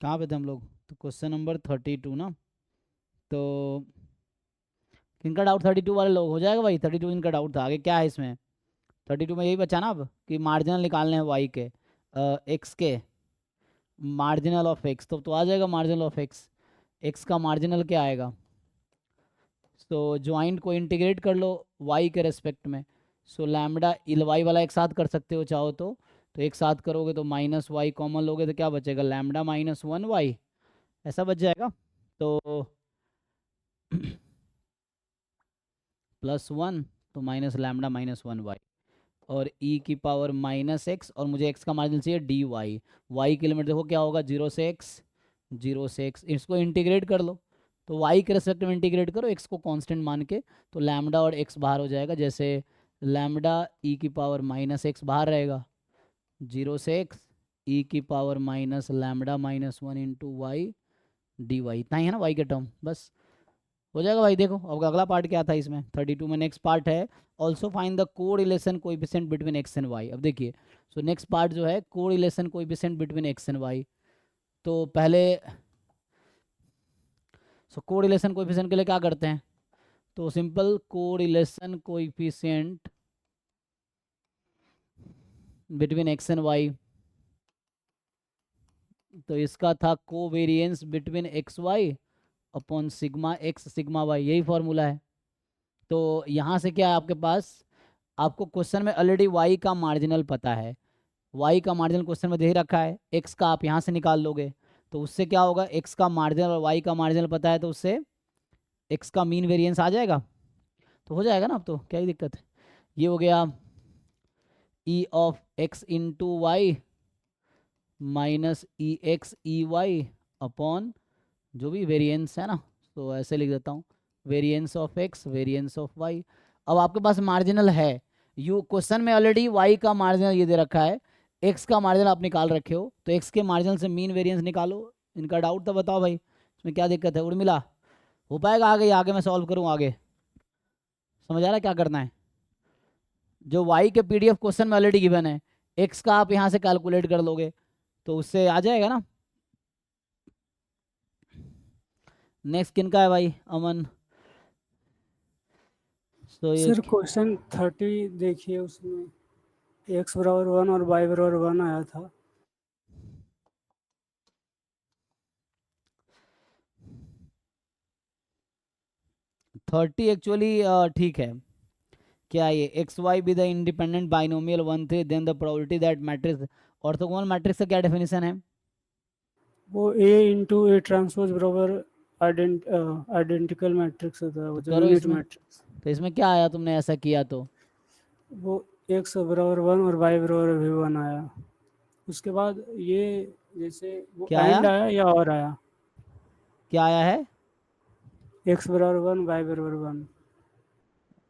कहाँ पे थे हम लोग? तो क्वेश्चन नंबर 32 ना। तो किनका डाउट 32 वाले लोग? हो जाएगा भाई, 32 इनका डाउट था। आगे क्या है इसमें? 32 में यही बचा ना अब कि मार्जिनल निकालने हैं वाई के, एक्स के मार्जिनल ऑफ एक्स। तो आ जाएगा मार्जिनल ऑफ एक्स। एक्स का मार्जिनल क्या आएगा? तो ज्वाइंट को इंटीग्रेट कर लो वाई के रेस्पेक्ट में। सो लैम्डा इल वाई वाला एक साथ कर सकते हो चाहो तो एक साथ करोगे तो माइनस वाई कॉमन लोगे तो क्या बचेगा? लैम्डा माइनस 1 वाई, ऐसा बच जाएगा। तो प्लस 1 तो माइनस लैम्डा माइनस 1 वाई, और ई की पावर माइनस एक्स, और मुझे एक्स का मार्जिन चाहिए डी वाई। वाई की लिमिट देखो क्या होगा, 0 से एक्स, 0 से एक्स। इसको इंटीग्रेट कर लो, तो वाई के रेस्पेक्ट में इंटीग्रेट करो एक्स को कांस्टेंट मान के, तो लैम्डा और एक्स बाहर हो जाएगा। जैसे लैम्डा ई की पावर माइनस एक्स बाहर रहेगा, 0 से एक्स ई की power minus lambda minus 1 into Y D Y. इतना ही है ना वाई के टर्म, बस हो जाएगा भाई। देखो अब अगला पार्ट क्या था इसमें 32 में, नेक्स्ट पार्ट है also find the correlation coefficient between X and Y. अब देखिए, सो नेक्स्ट पार्ट जो है correlation coefficient between X and Y. तो पहले सो कोरिलेशन कोएफिशिएंट के लिए क्या करते हैं? तो simple correlation coefficient between X and Y, तो इसका था covariance between X Y upon sigma X sigma Y, यही फॉर्मूला है। तो यहाँ से क्या है आपके पास, आपको क्वेश्चन में ऑलरेडी वाई का मार्जिनल पता है, वाई का मार्जिनल क्वेश्चन में दे रखा है, एक्स का आप यहाँ से निकाल लोगे, तो उससे क्या होगा, एक्स का मार्जिनल और वाई का मार्जिनल पता है, तो उससे एक्स का मीन वेरिएंस आ जाएगा, तो हो जाएगा ना। अब तो क्या ही दिक्कत है। ये हो गया E of X into Y minus E X E Y upon जो भी वेरिएंस है ना, तो ऐसे लिख देता हूँ, variance of X variance of Y. अब आपके पास मार्जिनल है, यू क्वेश्चन में ऑलरेडी वाई का मार्जिनल ये दे रखा है, एक्स का मार्जिनल आप निकाल रखे हो, तो एक्स के मार्जिनल से मीन वेरिएंस निकालो। इनका डाउट था, बताओ भाई इसमें क्या दिक्कत है? उर्मिला हो पाएगा आगे? आगे मैं सॉल्व करूँ आगे, समझ आ रहा है क्या करना है? जो वाई के पीडीएफ क्वेश्चन में ऑलरेडी गिवन है, एक्स का आप यहाँ से कैलकुलेट कर लोगे तो उससे आ जाएगा ना। नेक्स्ट किनका है भाई? अमन। तो ये सर क्वेश्चन 30 देखिए, उसमें एक्स बराबर 1 और वाई बराबर 1 आया था। थर्टी एक्चुअली ठीक है। क्या ये x y be the independent binomial one थे, then the probability that matrix, orthogonal matrix का क्या डेफिनेशन है? वो ए इंटू ए ट्रांसपोज बराबर आइडेंटिकल मैट्रिक्स होता है, वो जो करो यूनिट इसमें, मैट्रिक्स। तो इसमें क्या आया तुमने ऐसा किया तो? वो एक्स बराबर 1 और वाई बराबर भी 1 आया। उसके बाद ये जैसे वो क्या एंड आया? आया या और आया, क्या आया है? एक्स बराबर 1 वाई बराबर 1।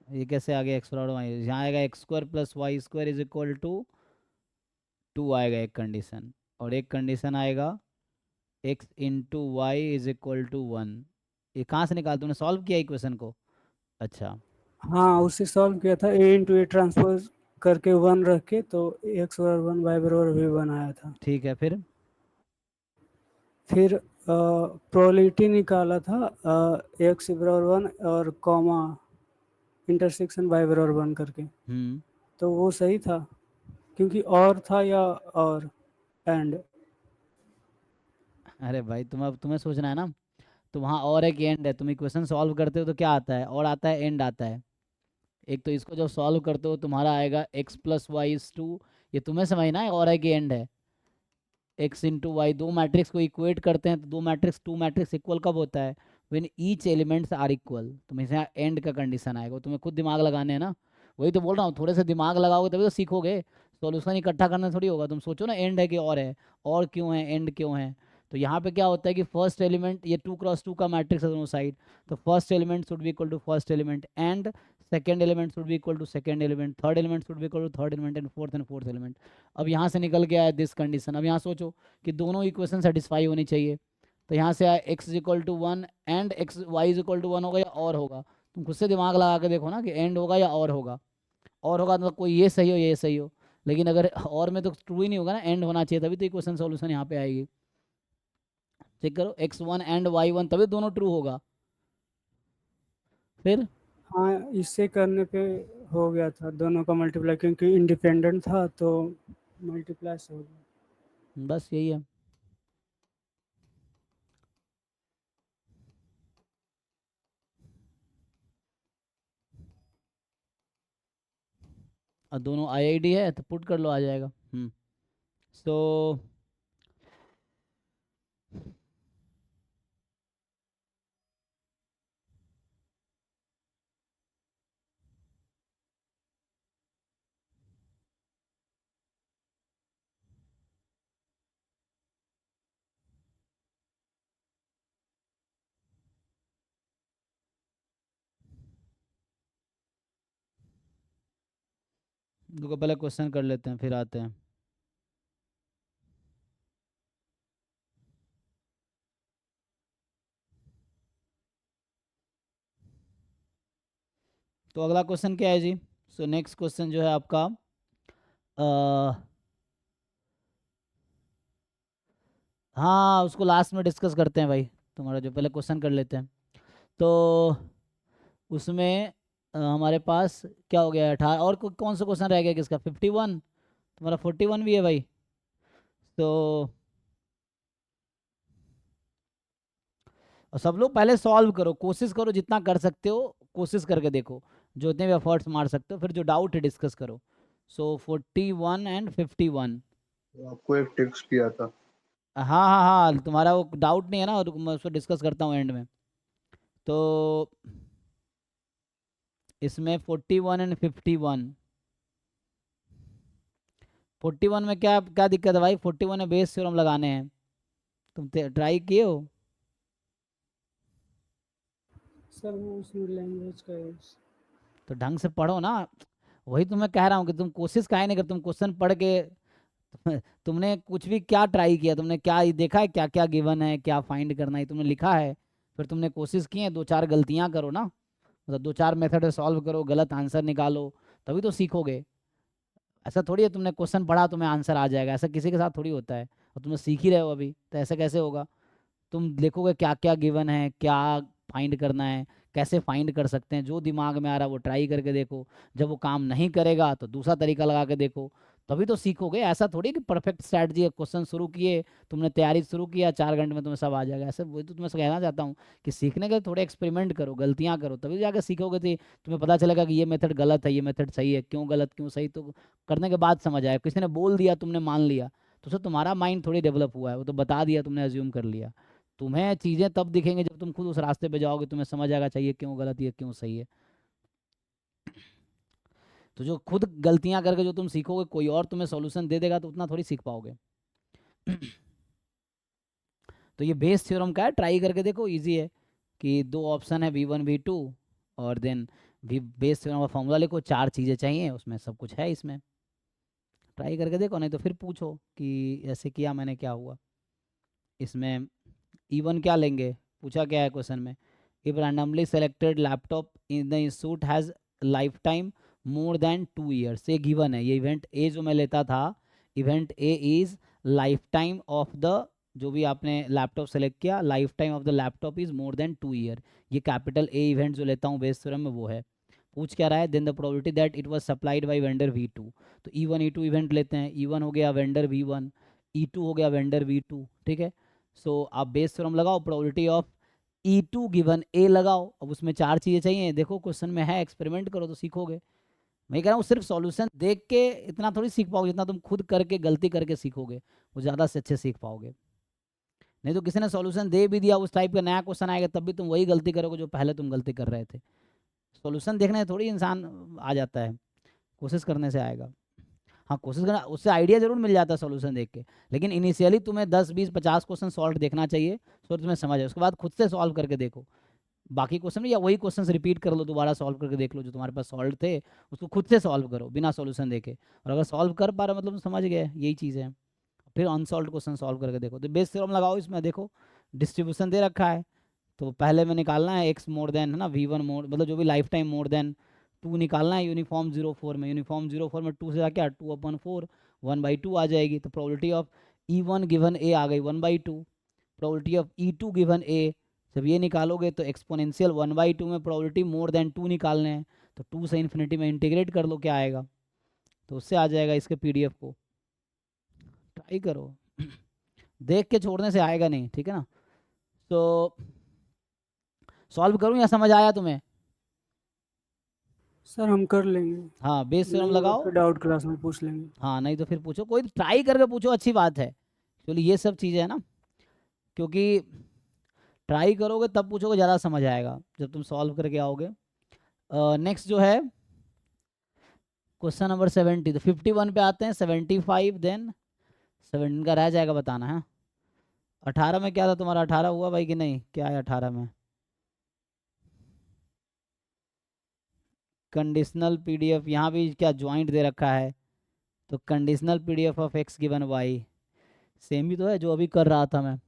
ये कैसे आ गया एक्स बराबर वाई? यहाँ आएगा X square plus Y square is equal to 2 आएगा एक कंडीशन, और एक कंडीशन आएगा X into Y is equal to 1। ये कहाँ से निकाल, तुमने सॉल्व किया इक्वेशन को? अच्छा हाँ, उससे सॉल्व किया था, ए इंटू ए ट्रांसपोज करके 1 रख के, तो एक्स बराबर 1 वाई बराबर भी 1 आया था। ठीक है, फिर प्रोबेबिलिटी निकाला था एक्स बराबर 1 और कॉमा इंटरसेक्शन वाई बराबर 1 करके, तो वो सही था क्योंकि और था या और एंड। अरे भाई तुम्हें सोचना है ना, तो वहाँ और एक एंड है, तुम इक्वेशन सॉल्व करते हो तो क्या आता है? और आता है, एंड आता है। एक तो इसको जब सॉल्व करते हो तुम्हारा आएगा एक्स प्लस वाई इज 2, ये तुम्हें समझना है, और है कि एंड है। एक्स इंटू वाई, दो मैट्रिक्स को इक्वेट करते हैं, तो टू मैट्रिक्स इक्वल कब होता है? When each elements are equal. तुम्हें यहाँ एंड का कंडीशन आएगा, तुम्हें खुद दिमाग लगाने हैं ना, वही तो बोल रहा हूँ, थोड़े से दिमाग लगाओगे तभी तो सीखोगे। सॉल्यूशन इकट्ठा करना थोड़ी होगा, तुम सोचो ना एंड है कि और है, और क्यों है, एंड क्यों है। तो यहाँ पे क्या होता है कि फर्स्ट एलिमेंट, ये 2x2 का मैट्रिक्स है दोनों साइड, तो first element should be equal to first element, and second element should be equal to second element, third element should be equal to third element, and fourth element. अब यहाँ से निकल के आया दिस कंडीशन। अब यहाँ सोचो कि दोनों इक्वेशन सेटिस्फाई होनी चाहिए, तो यहाँ से आया X is equal to 1 and X Y is equal to 1 होगा या और होगा? तुम खुद से दिमाग लगा के देखो ना कि एंड होगा या और होगा। और होगा तो कोई ये सही हो ये सही हो, लेकिन अगर और में तो ट्रू ही नहीं होगा ना, एंड होना चाहिए, तभी तो इक्वेशन सॉल्यूशन यहाँ पे आएगी। चेक करो x1 एंड y1 तभी दोनों ट्रू होगा। फिर हाँ, इससे करने पे हो गया था दोनों का मल्टीप्लाई, क्योंकि इंडिपेंडेंट था तो मल्टीप्लाई से हो गया। बस यही है। और दोनों आईआईडी है तो पुट कर लो, आ जाएगा। सो देखो पहले क्वेश्चन कर लेते हैं फिर आते हैं। तो अगला क्वेश्चन क्या है जी? सो नेक्स्ट क्वेश्चन जो है आपका हाँ उसको लास्ट में डिस्कस करते हैं भाई, तुम्हारा जो पहले क्वेश्चन कर लेते हैं। तो उसमें हमारे पास क्या हो गया 18, और कौन सा क्वेश्चन रह गया किसका? 51, तुम्हारा 41 भी है भाई। तो सब लोग पहले सॉल्व करो, कोशिश करो जितना कर सकते हो, कोशिश करके देखो जो इतने भी एफर्ट्स मार सकते हो, फिर जो डाउट है डिस्कस करो। सो 41 एंड 51 आपको एक टिप्स किया था। हाँ हाँ हाँ, तुम्हारा वो डाउट नहीं है ना, मैं उसको डिस्कस करता हूँ एंड में। तो इसमें 41 एंड 51, 41 में क्या क्या दिक्कत है भाई? 41 में बेस थ्योरम लगाने हैं, तुम ट्राई किए हो? सर वो उसमें लैंग्वेज का तो ढंग से पढ़ो ना, वही तो मैं कह रहा हूँ कि तुम कोशिश काहे नहीं करते? तुम क्वेश्चन पढ़ के तुमने कुछ भी क्या ट्राई किया? तुमने क्या ये देखा है क्या क्या गिवन है, क्या फाइंड करना है? तुमने लिखा है, फिर तुमने कोशिश की है, दो चार गलतियां करो ना, मतलब दो चार मेथड से सॉल्व करो, गलत आंसर निकालो, तभी तो सीखोगे। ऐसा थोड़ी है तुम्हें क्वेश्चन पढ़ा तुम्हें आंसर आ जाएगा, ऐसा किसी के साथ थोड़ी होता है। और तुम सीख ही रहे हो अभी, तो ऐसा कैसे होगा? तुम देखोगे क्या क्या गिवन है, क्या फाइंड करना है, कैसे फाइंड कर सकते हैं, जो दिमाग में आ रहा है वो ट्राई करके देखो। जब वो काम नहीं करेगा तो दूसरा तरीका लगा के देखो, तभी तो सीखोगे। ऐसा थोड़ी कि परफेक्ट स्ट्रैटेजी है, क्वेश्चन शुरू किए तुमने, तैयारी शुरू किया, 4 घंटे में तुम्हें सब आ जाएगा, ऐसे वही तो तुम्हें कहना चाहता हूँ कि सीखने के थोड़े एक्सपेरिमेंट करो, गलतियाँ करो, तभी जाकर सीखोगे। तो तुम्हें पता चलेगा कि ये मेथड गलत है, ये मेथड सही है, क्यों गलत क्यों सही, तो करने के बाद समझ आए। किसी ने बोल दिया तुमने मान लिया तो सर तुम्हारा माइंड थोड़ी डेवलप हुआ है, वो तो बता दिया तुमने, अज्यूम कर लिया। तुम्हें चीज़ें तब दिखेंगे जब तुम खुद उस रास्ते पे जाओगे, तुम्हें समझ आएगा चाहिए क्यों गलत, ये क्यों सही है। तो जो खुद गलतियां करके जो तुम सीखोगे, कोई और तुम्हें सॉल्यूशन दे देगा तो उतना थोड़ी सीख पाओगे। तो ये बेस थ्योरम का है, ट्राई करके देखो, इजी है। कि दो ऑप्शन है V1 V2, और देन भी बेस थ्योरम का फॉर्मूला लिखो, 4 चीज़ें चाहिए, उसमें सब कुछ है इसमें। ट्राई करके देखो, नहीं तो फिर पूछो कि ऐसे किया मैंने क्या हुआ। इसमें E1 क्या लेंगे, पूछा क्या है क्वेश्चन में? If randomly selected laptop in the institute has life time more than 2 years, ये गिवन है। ये इवेंट ए जो मैं लेता था, event A is life time of the, जो भी आपने लैपटॉप सेलेक्ट किया, life time of the laptop is more than 2 year. ये कैपिटल ए इवेंट जो लेता हूँ बेस थ्योरम में वो है। पूछ क्या रहा है? Then the probability that it was supplied by vendor V2। तो E1 E2 इवेंट लेते हैं, E1 हो गया वेंडर V1, E2 हो गया वेंडर V2, ठीक है। सो आप बेस थ्योरम लगाओ, प्रोबेबिलिटी ऑफ E2 गिवन ए लगाओ। अब उसमें 4 चीज़ें चाहिए, देखो क्वेश्चन में है, एक्सपेरिमेंट करो तो सीखोगे। मैं कह रहा हूँ सिर्फ सॉल्यूशन देख के इतना थोड़ी सीख पाओगे, जितना तुम खुद करके गलती करके सीखोगे वो ज़्यादा से अच्छे सीख पाओगे। नहीं तो किसी ने सॉल्यूशन दे भी दिया, उस टाइप का नया क्वेश्चन आएगा, तब भी तुम वही गलती करोगे जो पहले तुम गलती कर रहे थे। सॉल्यूशन देखने से थोड़ी इंसान आ जाता है, कोशिश करने से आएगा। हाँ कोशिश करना, उससे आइडिया जरूर मिल जाता है सॉल्यूशन देख के, लेकिन इनिशियली तुम्हें 10 20 50 क्वेश्चन सॉल्व देखना चाहिए, तो तुम्हें समझ आए, उसके बाद खुद से सॉल्व करके देखो बाकी क्वेश्चन, या वही क्वेश्चन रिपीट कर लो, दोबारा सॉल्व करके देख लो, जो तुम्हारे पास सॉल्व थे उसको खुद से सॉल्व करो बिना सॉल्यूशन देखे। और अगर सॉल्व कर पा रहे मतलब तुम समझ गए, यही चीज़ है। फिर अनसॉल्व क्वेश्चन सॉल्व करके देखो। तो बेस थ्योरम लगाओ, इसमें देखो डिस्ट्रीब्यूशन दे रखा है, तो पहले में निकालना है x मोर देन, है ना, V1 मोर, मतलब जो भी लाइफ टाइम मोर देन 2 निकालना है यूनिफॉर्म 0 4 में। यूनिफॉर्म 0 4 में 2 से क्या 2/4 1/2 आ जाएगी। तो प्रोबेबिलिटी ऑफ E1 गिवन ए आ गई 1/2। Probability of E2 given A, जब ये निकालोगे तो एक्सपोनेंशियल 1/2 में प्रोबेबिलिटी मोर देन 2 निकालने हैं, तो 2 से इन्फिनिटी में इंटीग्रेट कर लो, क्या आएगा, तो उससे आ जाएगा इसके PDF को। ट्राई करो, देख के छोड़ने से आएगा नहीं, ठीक है ना। तो सॉल्व करूं या समझ आया तुम्हें? सर हम कर लेंगे, हाँ, बेस थ्योरम नहीं हुआ लगाओ। तो डाउट क्लास में पूछ लेंगे। हाँ, नहीं तो फिर पूछो, कोई ट्राई करके पूछो, अच्छी बात है। चलिए ये सब चीज़ें है ना, क्योंकि ट्राई करोगे तब पूछोगे, ज़्यादा समझ आएगा जब तुम सॉल्व करके आओगे। नेक्स्ट जो है क्वेश्चन नंबर 70, तो 51 पे आते हैं, 75 देन 17 का रह जाएगा बताना है। 18 में क्या था तुम्हारा, 18 हुआ भाई कि नहीं, क्या है 18 में? कंडीशनल PDF, यहाँ भी क्या ज्वाइंट दे रखा है, तो conditional PDF of x given y, same ही तो है जो अभी कर रहा था मैं।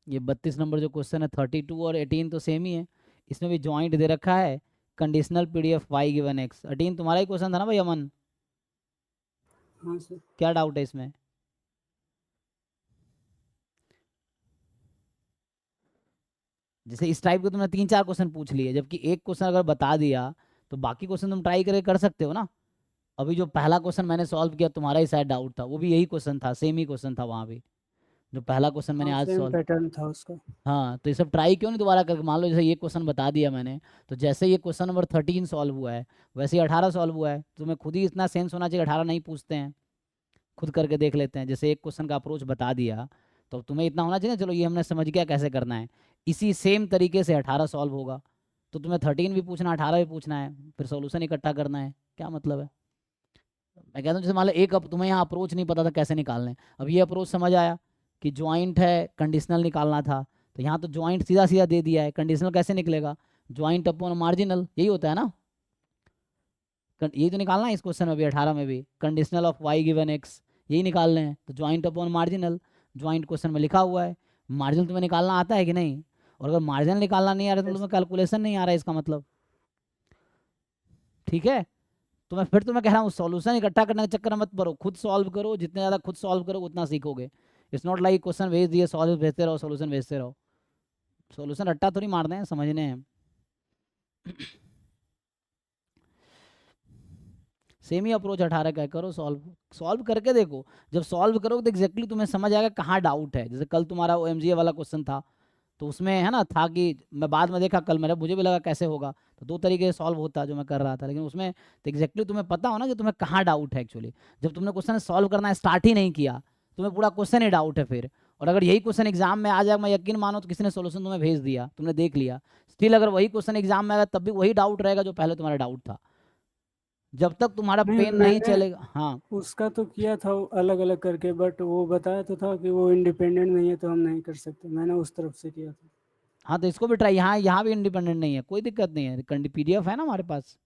ये 32 नंबर जो क्वेश्चन है, 32 और 18 तो सेम ही है, इसमें भी ज्वाइंट दे रखा है conditional PDF y given x। 18 तुम्हारा ही क्वेश्चन था ना भाई अमन? हाँ सर। क्या डाउट है इसमें? जैसे इस टाइप के तुमने 3-4 क्वेश्चन पूछ लिए, जबकि एक क्वेश्चन अगर बता दिया तो बाकी क्वेश्चन तुम ट्राई करके कर सकते हो ना। अभी जो पहला क्वेश्चन मैंने सॉल्व किया, तुम्हारा ही शायद डाउट था, वो भी यही क्वेश्चन था, सेम ही क्वेश्चन था वहाँ भी, जो पहला क्वेश्चन मैंने आज सेम सॉल्व। पैटर्न था उसका। हाँ, तो ये सब ट्राई क्यों नहीं दोबारा करके, मान लो जैसे ये क्वेश्चन बता दिया मैंने, तो जैसे ये क्वेश्चन नंबर 13 सॉल्व हुआ है वैसे ही 18 सॉल्व हुआ है, तुम्हें खुद ही इतना सेंस होना चाहिए, 18 नहीं पूछते हैं, खुद करके देख लेते हैं। जैसे एक क्वेश्चन का अप्रोच बता दिया तो तुम्हें इतना होना चाहिए ना, चलो ये हमने समझ गया कैसे करना है, इसी सेम तरीके से 18 सॉल्व होगा, तो तुम्हें 13 भी पूछना, 18 भी पूछना है, फिर सॉल्यूशन इकट्ठा करना है, क्या मतलब है। मैं कहता हूँ जैसे मान लो एक तुम्हें यहाँ अप्रोच नहीं पता था कैसे निकालने, अब ये अप्रोच समझ आया कि ज्वाइंट है, कंडीशनल निकालना था, तो यहाँ तो ज्वाइंट सीधा सीधा दे दिया है, कंडीशनल कैसे निकलेगा, ज्वाइंट अपॉन मार्जिनल, यही होता है ना, यही तो निकालना है इस क्वेश्चन में भी, 18 में भी conditional of y given x, यही निकालने हैं, तो joint upon marginal, joint question में लिखा हुआ है, मार्जिनल तुम्हें निकालना आता है कि नहीं, और अगर मार्जिनल निकालना नहीं आ रहा तो तुम्हें कैलकुलेशन नहीं आ रहा है, इसका मतलब, ठीक है। तो मैं फिर तुम्हें कह रहा हूँ सॉल्यूशन इकट्ठा करने के चक्कर में मत पड़ो, खुद सॉल्व करो, जितने ज़्यादा खुद सॉल्व करो उतना सीखोगे। इट्स नॉट लाइक क्वेश्चन भेज दिए सॉल्व भेजते रहो, सॉल्यूशन भेजते रहो, सॉल्यूशन रट्टा थोड़ी मारने हैं, समझने हैं। सेम ही अप्रोच 18 का है, करो सॉल्व, सॉल्व करके देखो, जब सॉल्व करोगे तो एग्जैक्टली तुम्हें समझ आएगा कहाँ डाउट है। जैसे कल तुम्हारा वो MGA वाला क्वेश्चन था, तो उसमें है ना था कि मैं बाद में देखा कल, मुझे भी लगा कैसे होगा, तो 2 तरीके से सॉल्व होता जो मैं कर रहा था, लेकिन उसमें तो एग्जैक्टली तुम्हें पता हो ना कि तुम्हें कहाँ डाउट है एक्चुअली। जब तुमने क्वेश्चन सॉल्व करना स्टार्ट ही नहीं किया, तुम्हें पूरा क्वेश्चन ही डाउट है फिर, और अगर यही क्वेश्चन एग्जाम में आ जाएगा, मैं यकीन मानो, तो किसी ने सोल्यूशन तुम्हें भेज दिया, तुमने देख लिया, स्टिल अगर वही क्वेश्चन एग्जाम में आएगा तब भी वही डाउट रहेगा जो पहले तुम्हारा डाउट था, जब तक तुम्हारा पेन नहीं मैंने चलेगा। हाँ, उसका तो किया था अलग अलग करके, बट वो बताया तो था कि वो इंडिपेंडेंट नहीं है तो हम नहीं कर सकते, मैंने उस तरफ से किया था। हाँ, तो इसको भी ट्राई, यहाँ भी इंडिपेंडेंट नहीं है, कोई दिक्कत नहीं है, PDF है ना हमारे पास,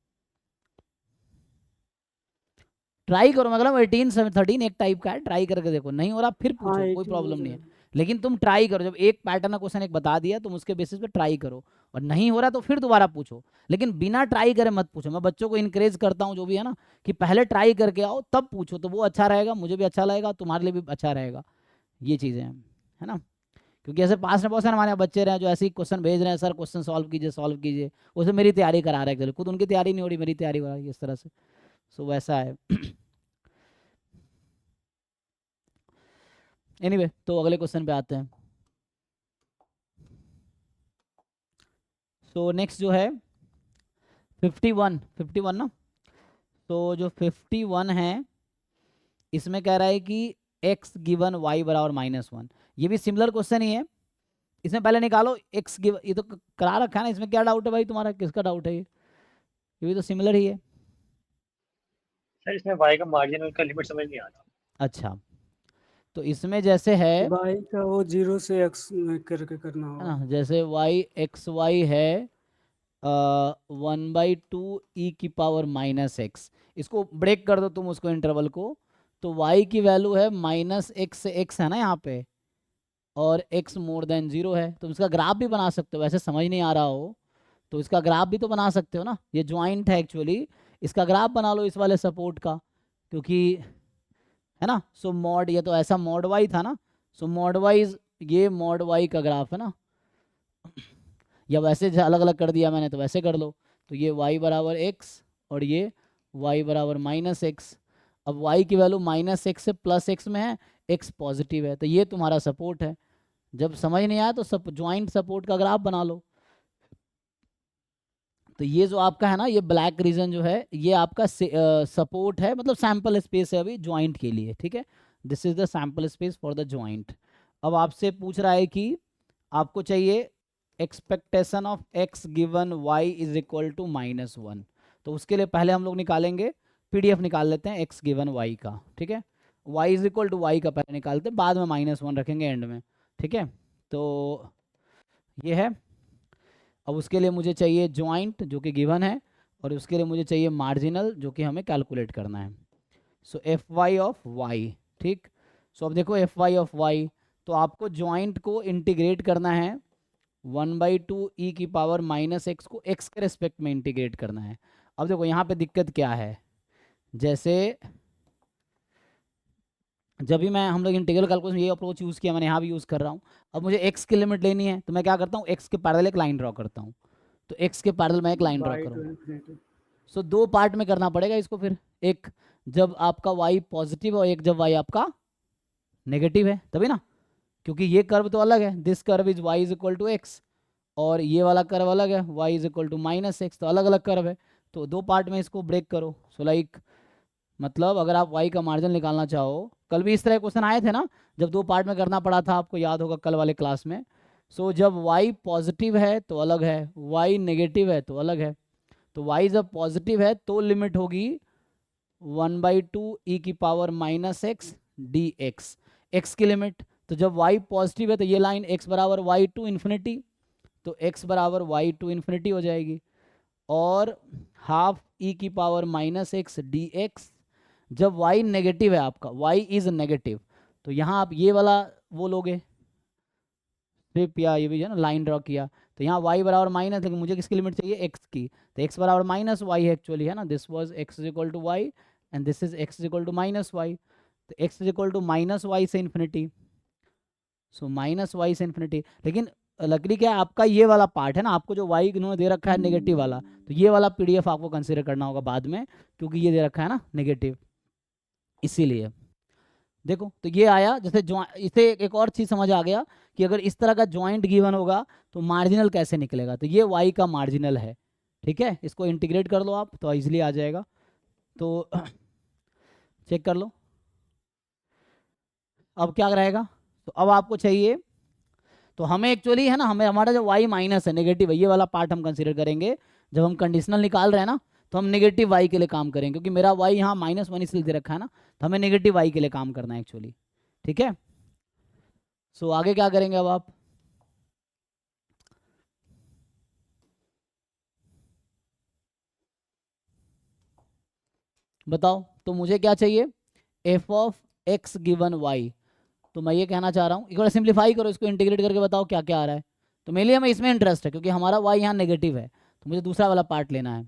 ट्राई करो, मतलब 18 13 एक टाइप का है, ट्राई करके देखो, नहीं हो रहा फिर पूछो, हाँ, कोई 18 प्रॉब्लम हो नहीं है, जाएगा। लेकिन तुम ट्राई करो, जब एक पैटर्न का क्वेश्चन एक बता दिया तुम उसके बेसिस पे ट्राई करो, और नहीं हो रहा तो फिर दोबारा पूछो, लेकिन बिना ट्राई करे मत पूछो। मैं बच्चों को इनकरेज करता हूँ जो भी है ना, कि पहले ट्राई करके आओ तब पूछो, तो वो अच्छा रहेगा, मुझे भी अच्छा लगेगा, तुम्हारे लिए भी अच्छा रहेगा, ये चीज़ें हैं, है ना। क्योंकि ऐसे पास में बहुत सारे हमारे यहाँ बच्चे रहे जो ऐसे ही क्वेश्चन भेज रहे हैं, सर क्वेश्चन सॉल्व कीजिए, उसे मेरी तैयारी करा रहे हैं, खुद उनकी तैयारी नहीं हो रही, मेरी तैयारी हो रही है, इस तरह से, सो वैसा है। एनीवे, तो अगले क्वेश्चन पे आते हैं। सो नेक्स्ट जो है 51 ना, तो जो 51 है इसमें कह रहा है कि x गिवन y बराबर -1, ये भी सिमिलर क्वेश्चन ही है, इसमें पहले निकालो x गिवन, ये तो करा रखा है ना, इसमें क्या डाउट है भाई तुम्हारा, किसका डाउट है ये भी तो सिमिलर ही है। सर इसमें y का मार्जिन का लिमिट समझ नहीं आ रहा। अच्छा, तो इसमें जैसे है y का वो 0 से x में करके करना है होगा। ना, जैसे xy है 1/2 e की पावर -x, इसको ब्रेक कर दो तुम उसको इंटरवल को, तो y की वैल्यू है -x से x है ना यहाँ पे, और x मोर देन 0 है, तुम इसका ग्राफ भी बना सकते हो, वैसे समझ नहीं आ रहा हो तो इसका ग्राफ भी तो बना सकते हो ना, ये ज्वाइंट है एक्चुअली, इसका ग्राफ बना लो इस वाले सपोर्ट का, क्योंकि है ना, सो मॉड, ये तो ऐसा मॉड y था ना, सो मॉड वाइज ये मॉड वाई का ग्राफ है ना, या वैसे अलग अलग कर दिया मैंने तो वैसे कर लो। तो ये y बराबर x और ये y बराबर माइनस एक्स। अब y की वैल्यू माइनस एक्स से प्लस एक्स में है, x पॉजिटिव है, तो ये तुम्हारा सपोर्ट है। जब समझ नहीं आया तो ज्वाइंट सपोर्ट का ग्राफ बना लो। तो ये जो आपका है ना, ये ब्लैक रीजन जो है ये आपका सपोर्ट है, मतलब सैंपल स्पेस है अभी ज्वाइंट के लिए, ठीक है। This is the sample space for the joint. अब आपसे पूछ रहा है कि आपको चाहिए expectation of x given y is equal to -1। तो उसके लिए पहले हम लोग निकालेंगे PDF निकाल लेते हैं x गिवन y का, ठीक है। y is equal to y का पहले निकालते हैं, बाद में -1 रखेंगे एंड में, ठीक है। तो ये है। अब उसके लिए मुझे चाहिए ज्वाइंट जो कि गिवन है, और उसके लिए मुझे चाहिए मार्जिनल जो कि हमें कैलकुलेट करना है। सो fy ऑफ y, ठीक। सो अब देखो fy ऑफ y, तो आपको ज्वाइंट को इंटीग्रेट करना है 1/2 e की पावर -x को x के रेस्पेक्ट में इंटीग्रेट करना है। अब देखो यहाँ पे दिक्कत क्या है, जैसे जब भी मैं हम लोग इंटीग्रल कैलकुलेशन ये अप्रोच यूज़ किया, मैंने यहाँ भी यूज़ कर रहा हूँ। अब मुझे x की लिमिट लेनी है तो मैं क्या करता हूँ, x के पैरेलल एक लाइन ड्रॉ करता हूँ। तो x के पैरेलल मैं एक लाइन ड्रॉ y to करूँ। infinity। सो दो पार्ट में करना पड़ेगा इसको फिर, एक जब आपका y पॉजिटिव और एक जब y आपका नेगेटिव है, तभी ना, क्योंकि ये कर्व तो अलग है, this curve is y is equal to X, और ये वाला कर्व अलग है, y is equal to -x, तो अलग अलग कर्व है। तो दो पार्ट में इसको ब्रेक करो। सो लाइक मतलब अगर आप y का मार्जिन निकालना चाहो, कल भी इस तरह क्वेश्चन आए थे ना, जब दो पार्ट में करना पड़ा था, आपको याद होगा कल वाले क्लास में। सो जब y पॉजिटिव है तो अलग है, y नेगेटिव है तो अलग है। तो y जब पॉजिटिव है तो लिमिट होगी 1/2 e की पावर -x dx, x की लिमिट। तो जब y पॉजिटिव है तो ये लाइन x बराबर y टू इन्फिनिटी, तो x बराबर y टू इन्फिनिटी हो जाएगी। और हाफ e की पावर -x dx, जब y नेगेटिव है आपका, y इज नेगेटिव, तो यहाँ आप ये वाला वो लोगे स्ट्रिप या ये भी जो है ना लाइन ड्रॉ किया, तो यहाँ y बराबर माइनस, लेकिन मुझे किसकी लिमिट चाहिए, x की, तो x बराबर -y है एक्चुअली, है ना। This was x is equal to y and this is x is equal to -y, तो x is equal to -y से इन्फिनिटी। सो -y से इन्फिनिटी, लेकिन लकड़ी क्या है आपका, ये वाला पार्ट है ना, आपको जो y इन्होंने दे रखा है नेगेटिव वाला, तो ये वाला PDF आपको कंसिडर करना होगा बाद में, क्योंकि ये दे रखा है ना नेगेटिव, इसीलिए। देखो तो ये आया, जैसे इसे एक और चीज़ समझ आ गया कि अगर इस तरह का जॉइंट गिवन होगा तो मार्जिनल कैसे निकलेगा। तो ये y का मार्जिनल है, ठीक है। इसको इंटीग्रेट कर लो आप तो इजीली आ जाएगा। तो चेक कर लो अब क्या रहेगा। तो अब आपको चाहिए, तो हमें एक्चुअली है ना, हमें हमारा जो y माइनस है, नेगेटिव है, ये वाला पार्ट हम कंसीडर करेंगे। जब हम कंडीशनल निकाल रहे हैं ना, तो हम नेगेटिव y के लिए काम करेंगे, क्योंकि मेरा y यहाँ -1 इसलिए दे रखा है ना, तो हमें नेगेटिव y के लिए काम करना है एक्चुअली, ठीक है। सो आगे क्या करेंगे अब आप, बताओ। तो मुझे क्या चाहिए, f of x given y। तो मैं ये कहना चाह रहा हूँ, एक बार सिंप्लीफाई करो इसको, इंटीग्रेट करके बताओ क्या क्या आ रहा है। तो मेरे लिए हमें इसमें इंटरेस्ट है, क्योंकि हमारा y यहाँ नेगेटिव है, तो मुझे दूसरा वाला पार्ट लेना है।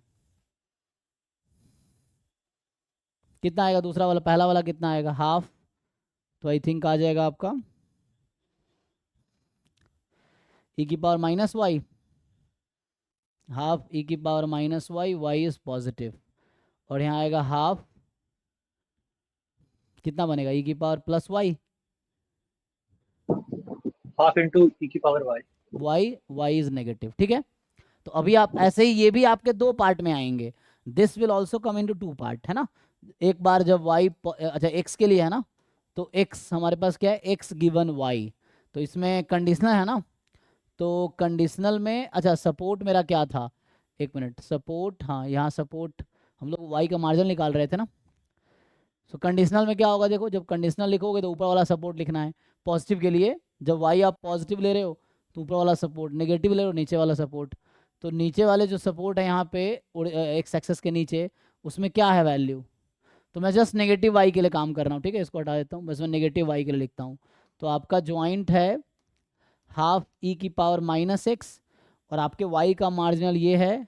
कितना आएगा दूसरा वाला, पहला वाला कितना आएगा, हाफ, तो आई थिंक आ जाएगा आपका e की पावर -y, हाफ e की power -y, y is positive, और यहाँ आएगा हाफ, कितना बनेगा e की power +y, half into E की power y। y is negative, ठीक है। तो अभी आप ऐसे ही, ये भी आपके दो पार्ट में आएंगे, this will also come into 2 part, है ना। एक बार जब y अच्छा x के लिए है ना, तो x हमारे पास क्या है, x गिवन y, तो इसमें कंडीशनल है ना, तो कंडीशनल में अच्छा सपोर्ट मेरा क्या था, एक मिनट, सपोर्ट, हाँ यहाँ सपोर्ट हम लोग y का मार्जिन निकाल रहे थे ना। सो कंडीशनल में क्या होगा, देखो जब कंडीशनल लिखोगे तो ऊपर वाला सपोर्ट लिखना है पॉजिटिव के लिए, जब y आप पॉजिटिव ले रहे हो तो ऊपर वाला सपोर्ट, नेगेटिव ले रहे हो नीचे वाला सपोर्ट। तो नीचे वाले जो सपोर्ट है यहाँ पे एक्स एक्सेस के नीचे, उसमें क्या है वैल्यू, तो मैं जस्ट नेगेटिव y के लिए काम कर रहा हूँ, ठीक है। इसको हटा देता हूँ, बस मैं नेगेटिव y के लिए लिखता हूँ। तो आपका ज्वाइंट है हाफ e की पावर -x, और आपके y का मार्जिनल ये है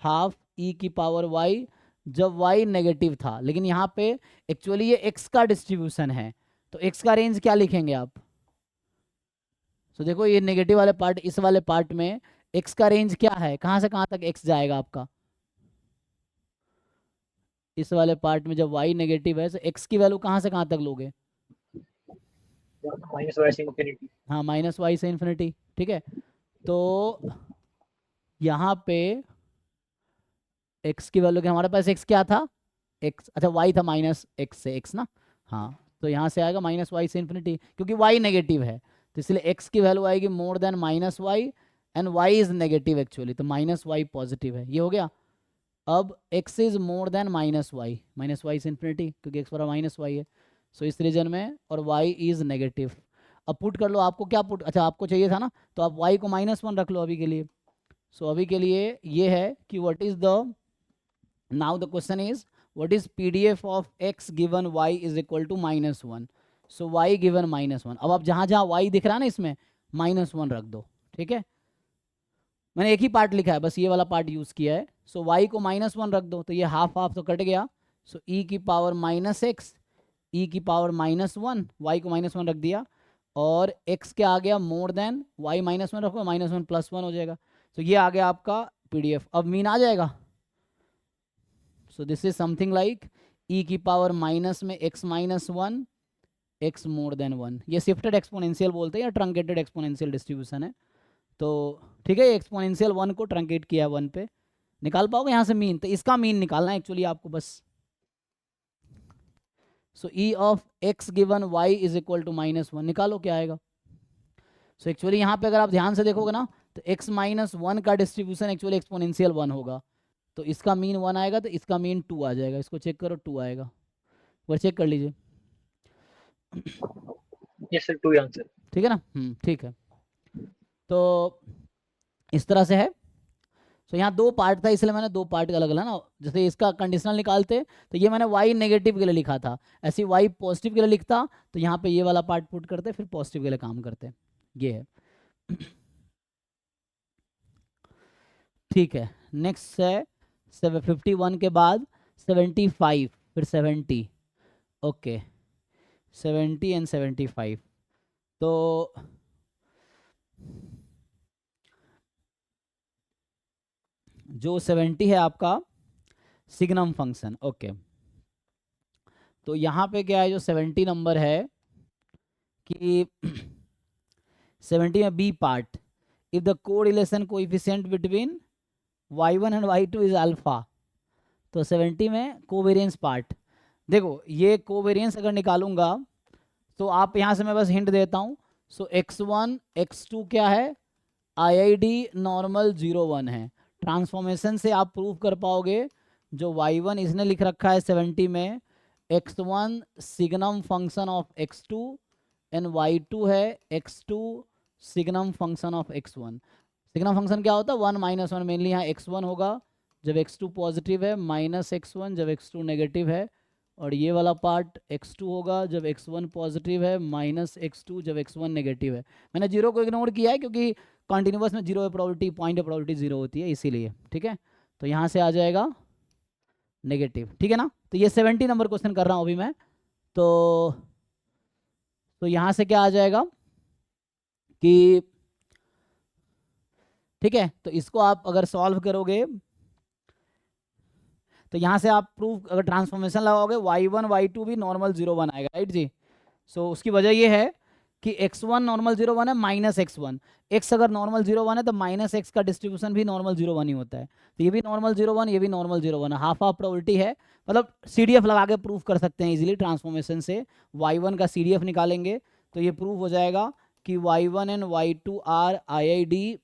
हाफ e की पावर y, जब y नेगेटिव था। लेकिन यहाँ पे एक्चुअली ये x का डिस्ट्रीब्यूशन है, तो x का रेंज क्या लिखेंगे आप? तो देखो ये नेगेटिव वाले पार्ट, इस वाले पार्ट में x का रेंज क्या है, कहाँ से कहाँ तक x जाएगा आपका? इस वाले पार्ट में जब y नेगेटिव है तो x की वैल्यू कहाँ से कहाँ तक लोगे? माइनस वाई से इंफिनिटी। हाँ, माइनस वाई से इन्फिनिटी। ठीक है, तो यहाँ पे x की वैल्यू क्या, हमारे पास x क्या था, x, अच्छा y था माइनस x से x ना, हाँ, तो यहाँ से आएगा माइनस वाई से इन्फिनिटी, क्योंकि y नेगेटिव है तो इसलिए x की वैल्यू आएगी more than minus Y, and y is negative actually, तो माइनस वाई पॉजिटिव है, ये हो गया। अब x is more than minus Y से इन्फिनिटी, क्योंकि x बराबर माइनस वाई है, सो इस रीजन में, और y इज नेगेटिव। अब पुट कर लो, आपको क्या पुट, अच्छा आपको चाहिए था ना, तो आप y को -1 रख लो अभी के लिए। सो अभी के लिए ये है कि what is the, now the question is what is PDF of x given y is equal to -1। So y given -1। अब आप जहाँ जहाँ y दिख रहा है ना इसमें -1 रख दो, ठीक है। मैंने एक ही पार्ट लिखा है, बस ये वाला पार्ट यूज़ किया है। सो y को -1 रख दो, तो ये हाफ हाफ तो कट गया, सो e की पावर -x, e की पावर -1, y को -1 रख दिया, और x क्या आ गया, मोर देन y -1 रखो, -1 + 1 हो जाएगा। तो ये आ गया आपका PDF। अब मीन आ जाएगा, so this is something like e की पावर माइनस में x -1, x मोर देन 1। ये शिफ्टेड एक्सपोनेंशियल बोलते हैं या ट्रंकेटेड एक्सपोनेंशियल डिस्ट्रीब्यूशन है। तो ठीक है, एक्सपोनेंशियल 1 को ट्रंकेट किया 1 पे, निकाल पाओगे यहाँ से मीन, तो इसका मीन निकालना है एक्चुअली आपको बस। So e of x given y is equal to -1, निकालो क्या आएगा। सो एक्चुअली यहाँ पे अगर आप ध्यान से देखोगे ना, तो x -1 का डिस्ट्रीब्यूशन एक्चुअली एक्सपोनेंशियल 1 होगा, तो इसका मीन 1 आएगा, तो इसका मीन 2 आ जाएगा। इसको चेक करो, 2 आएगा, वो चेक कर लीजिए। Yes sir, 2 answer. ठीक है ना, ठीक है। तो इस तरह से है। तो यहाँ 2 पार्ट था, इसलिए मैंने 2 पार्ट अलग अलग ना, जैसे इसका कंडीशनल निकालते तो ये मैंने y नेगेटिव के लिए लिखा था, ऐसे ही y पॉजिटिव के लिए लिखता तो यहाँ पे ये वाला पार्ट पुट करते, फिर पॉजिटिव के लिए काम करते, ये है। ठीक है, नेक्स्ट है 51 के बाद 75, फिर 70, ओके 70 एंड 75। तो जो 70 है आपका सिग्नम फंक्शन, ओके। तो यहाँ पे क्या है, जो 70 नंबर है कि 70 में B part, if the correlation coefficient between y1 and y2 is alpha. तो 70 में कोवेरियंस पार्ट, देखो ये कोवेरियंस अगर निकालूंगा तो आप यहाँ से मैं बस हिंट देता हूँ। सो x1 x2 क्या है, IID नॉर्मल 0 1 है। ट्रांसफॉर्मेशन से आप प्रूव कर पाओगे, जो y1 इसने लिख रखा है 70 में, x1 signum function of x2 and y2 है x2 signum function of x1। Signum function क्या होता है, 1 - 1, मेनली यहाँ x1 होगा जब x2 पॉजिटिव है, -x1 जब x2 नेगेटिव है, और ये वाला पार्ट x2 होगा जब x1 पॉजिटिव है, -x2 जब x1 नेगेटिव है। मैंने 0 को इग्नोर किया है क्योंकि कॉन्टिन्यूस में 0 है प्रोबेबिलिटी, पॉइंट है प्रोबेबिलिटी 0 होती है, इसीलिए। ठीक है, तो यहाँ से आ जाएगा नेगेटिव, ठीक है ना। तो ये 70 नंबर क्वेश्चन कर रहा हूँ अभी मैं। तो यहाँ से क्या आ जाएगा कि, ठीक है, तो इसको आप अगर सॉल्व करोगे तो यहाँ से आप प्रूफ, अगर ट्रांसफॉर्मेशन लगाओगे y1 y2 भी नॉर्मल 0 1 आएगा, राइट जी। सो उसकी वजह ये है कि x1 नॉर्मल 0 1 है, -x1, x अगर नॉर्मल 0 1 है तो -x का डिस्ट्रीब्यूशन भी नॉर्मल 0 1 ही होता है। तो ये भी नॉर्मल 0 1, ये भी नॉर्मल 0 1 है, हाफ हाफ प्रोबेबिलिटी है, मतलब CDF लगा के प्रूफ कर सकते हैं इजीली। ट्रांसफॉर्मेशन से y1 का CDF निकालेंगे तो ये प्रूफ हो जाएगा कि y1 and y2 are IID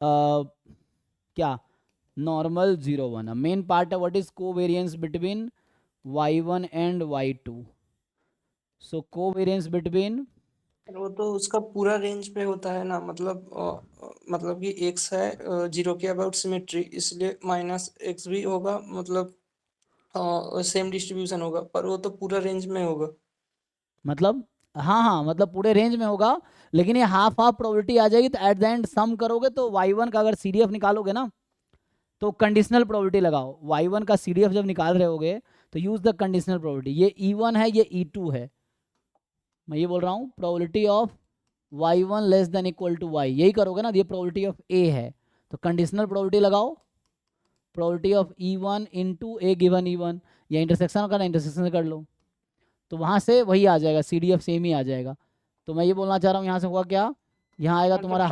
क्या नॉर्मल 0 1। मेन पार्ट है what is covariance between y1 and y2। So covariance between, वो तो उसका पूरा रेंज पे होता है ना, मतलब कि x है 0 के अबाउट सिमेट्री, इसलिए -x भी होगा, मतलब सेम डिस्ट्रीब्यूशन होगा, पर वो तो पूरा रेंज में होगा। मतलब हाँ, मतलब पूरे रेंज में होगा, लेकिन ये हाफ हाफ प्रोबेबिलिटी आ जाएगी। तो एट द एंड सम करोगे तो y1 का अगर CDF निकालोगे ना, तो कंडीशनल प्रोबेबिलिटी लगाओ। y1 का CDF जब निकाल रहे होगे तो यूज द कंडीशनल प्रोबेबिलिटी। ये E1 है, ये E2 है, मैं ये बोल रहा हूँ probability of y1 less than equal to y, यही करोगे ना, ये प्रोबेबिलिटी ऑफ a है, तो कंडीशनल प्रोबेबिलिटी लगाओ, probability of e1 into A given e1, या इंटरसेक्शन करना इंटरसेक्शन से कर लो, तो वहाँ से वही आ जाएगा, CDF सेम ही आ जाएगा। तो मैं ये बोलना चाह रहा हूँ यहाँ से हुआ क्या, यहाँ आएगा तुम्हारा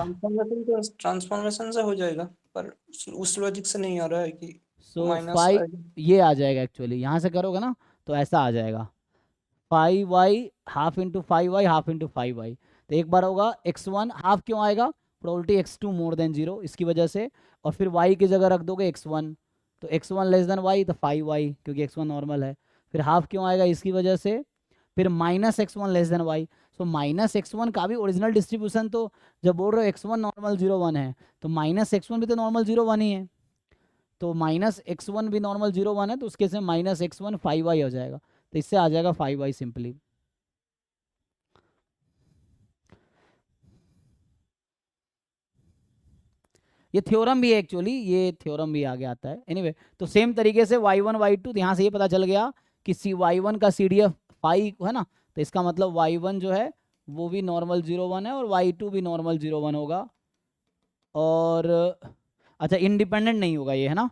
ट्रांसफॉर्मेशन से हो जाएगा, पर उस लॉजिक से नहीं आ रहा है कि सो माइनस 5, ये आ जाएगा एक्चुअली, यहाँ से करोगे ना तो ऐसा आ जाएगा 5y half into 5y half into 5y, तो एक बार होगा x1 हाफ, क्यों आएगा, प्रोबेबिलिटी x2 मोर देन 0 इसकी वजह से, और फिर y की जगह रख दोगे x1, तो x1 लेस देन y तो 5y, क्योंकि x1 नॉर्मल है, फिर हाफ क्यों आएगा इसकी वजह से, फिर minus x1 less than y, so minus x1 का भी ओरिजिनल डिस्ट्रीब्यूशन, तो जब बोल रहे हो x1 नॉर्मल 0 1 है, तो माइनस x1 भी तो नॉर्मल 0 1 ही है, तो माइनस x1 भी नॉर्मल 0 1 है, तो उसके से माइनस x1 5y हो जाएगा, तो इससे आ जाएगा 5y सिंपली। ये थ्योरम भी है एक्चुअली, ये थ्योरम भी आगे आता है एनीवे। तो सेम तरीके से y1 y2, यहाँ से ये पता चल गया कि y1 का CDF 5 है ना, तो इसका मतलब y1 जो है वो भी नॉर्मल 0 1 है और y2 भी नॉर्मल 0 1 होगा, और अच्छा इंडिपेंडेंट नहीं होगा ये, है ना,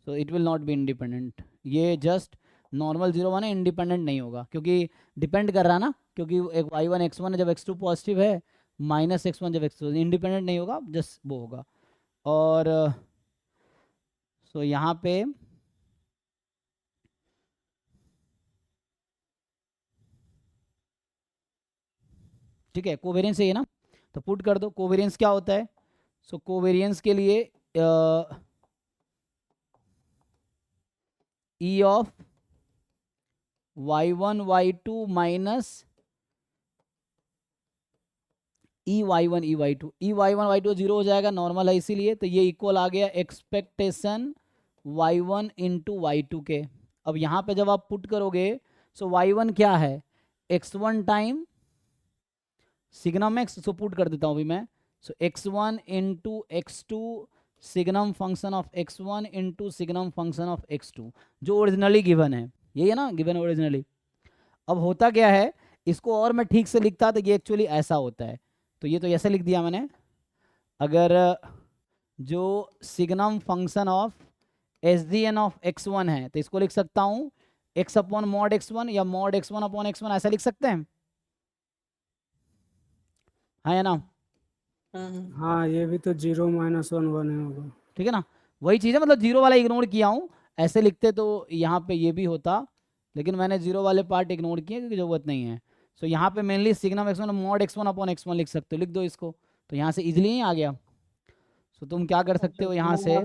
so it will not be independent, ये जस्ट नॉर्मल 0 1 है, इंडिपेंडेंट नहीं होगा क्योंकि डिपेंड कर रहा ना, क्योंकि एक y1 x1 है जब x2 पॉजिटिव है, माइनस x1 जब x2, इंडिपेंडेंट नहीं होगा, जस्ट वो होगा। और सो यहाँ पे ठीक है, कोवेरियंस है ये ना, तो पुट कर दो, कोवेरियंस क्या होता है, सो कोवेरियंस के लिए E of y1 y2 minus y1 y2 zero हो जाएगा, नॉर्मल है इसीलिए, तो ये इक्वल आ गया एक्सपेक्टेशन y1 इंटू y2 के। अब यहाँ पे जब आप पुट करोगे, सो y1 क्या है, x1 time signum x, so put कर देता हूँ अभी मैं, सो x1 into x2 signum function of x1 into signum function of x2, जो ओरिजिनली गिवन है, यही है ना, गिवन ओरिजिनली। अब होता क्या है, इसको और मैं ठीक से लिखता तो ये एक्चुअली ऐसा होता है, तो ये तो ऐसे लिख दिया मैंने, अगर जो signum function of SGN of x1 है, तो इसको लिख सकता हूँ x अपॉन मॉड x1 या मॉड x1 अपॉन x1, ऐसा लिख सकते हैं, हाँ या ना, हाँ ये भी तो 0 -1 1 होगा, ठीक है ना, वही चीज़ है, मतलब जीरो वाला इग्नोर किया हूँ, ऐसे लिखते तो यहाँ पे ये भी होता, लेकिन मैंने जीरो वाले पार्ट इग्नोर किए क्योंकि ज़रूरत नहीं है। सो यहाँ पे mainly signum x1 mod x1 upon x1 लिख सकते हो, लिख दो इसको, तो यहाँ से इजीली ही आ गया। सो तुम क्या कर सकते हो, यहाँ से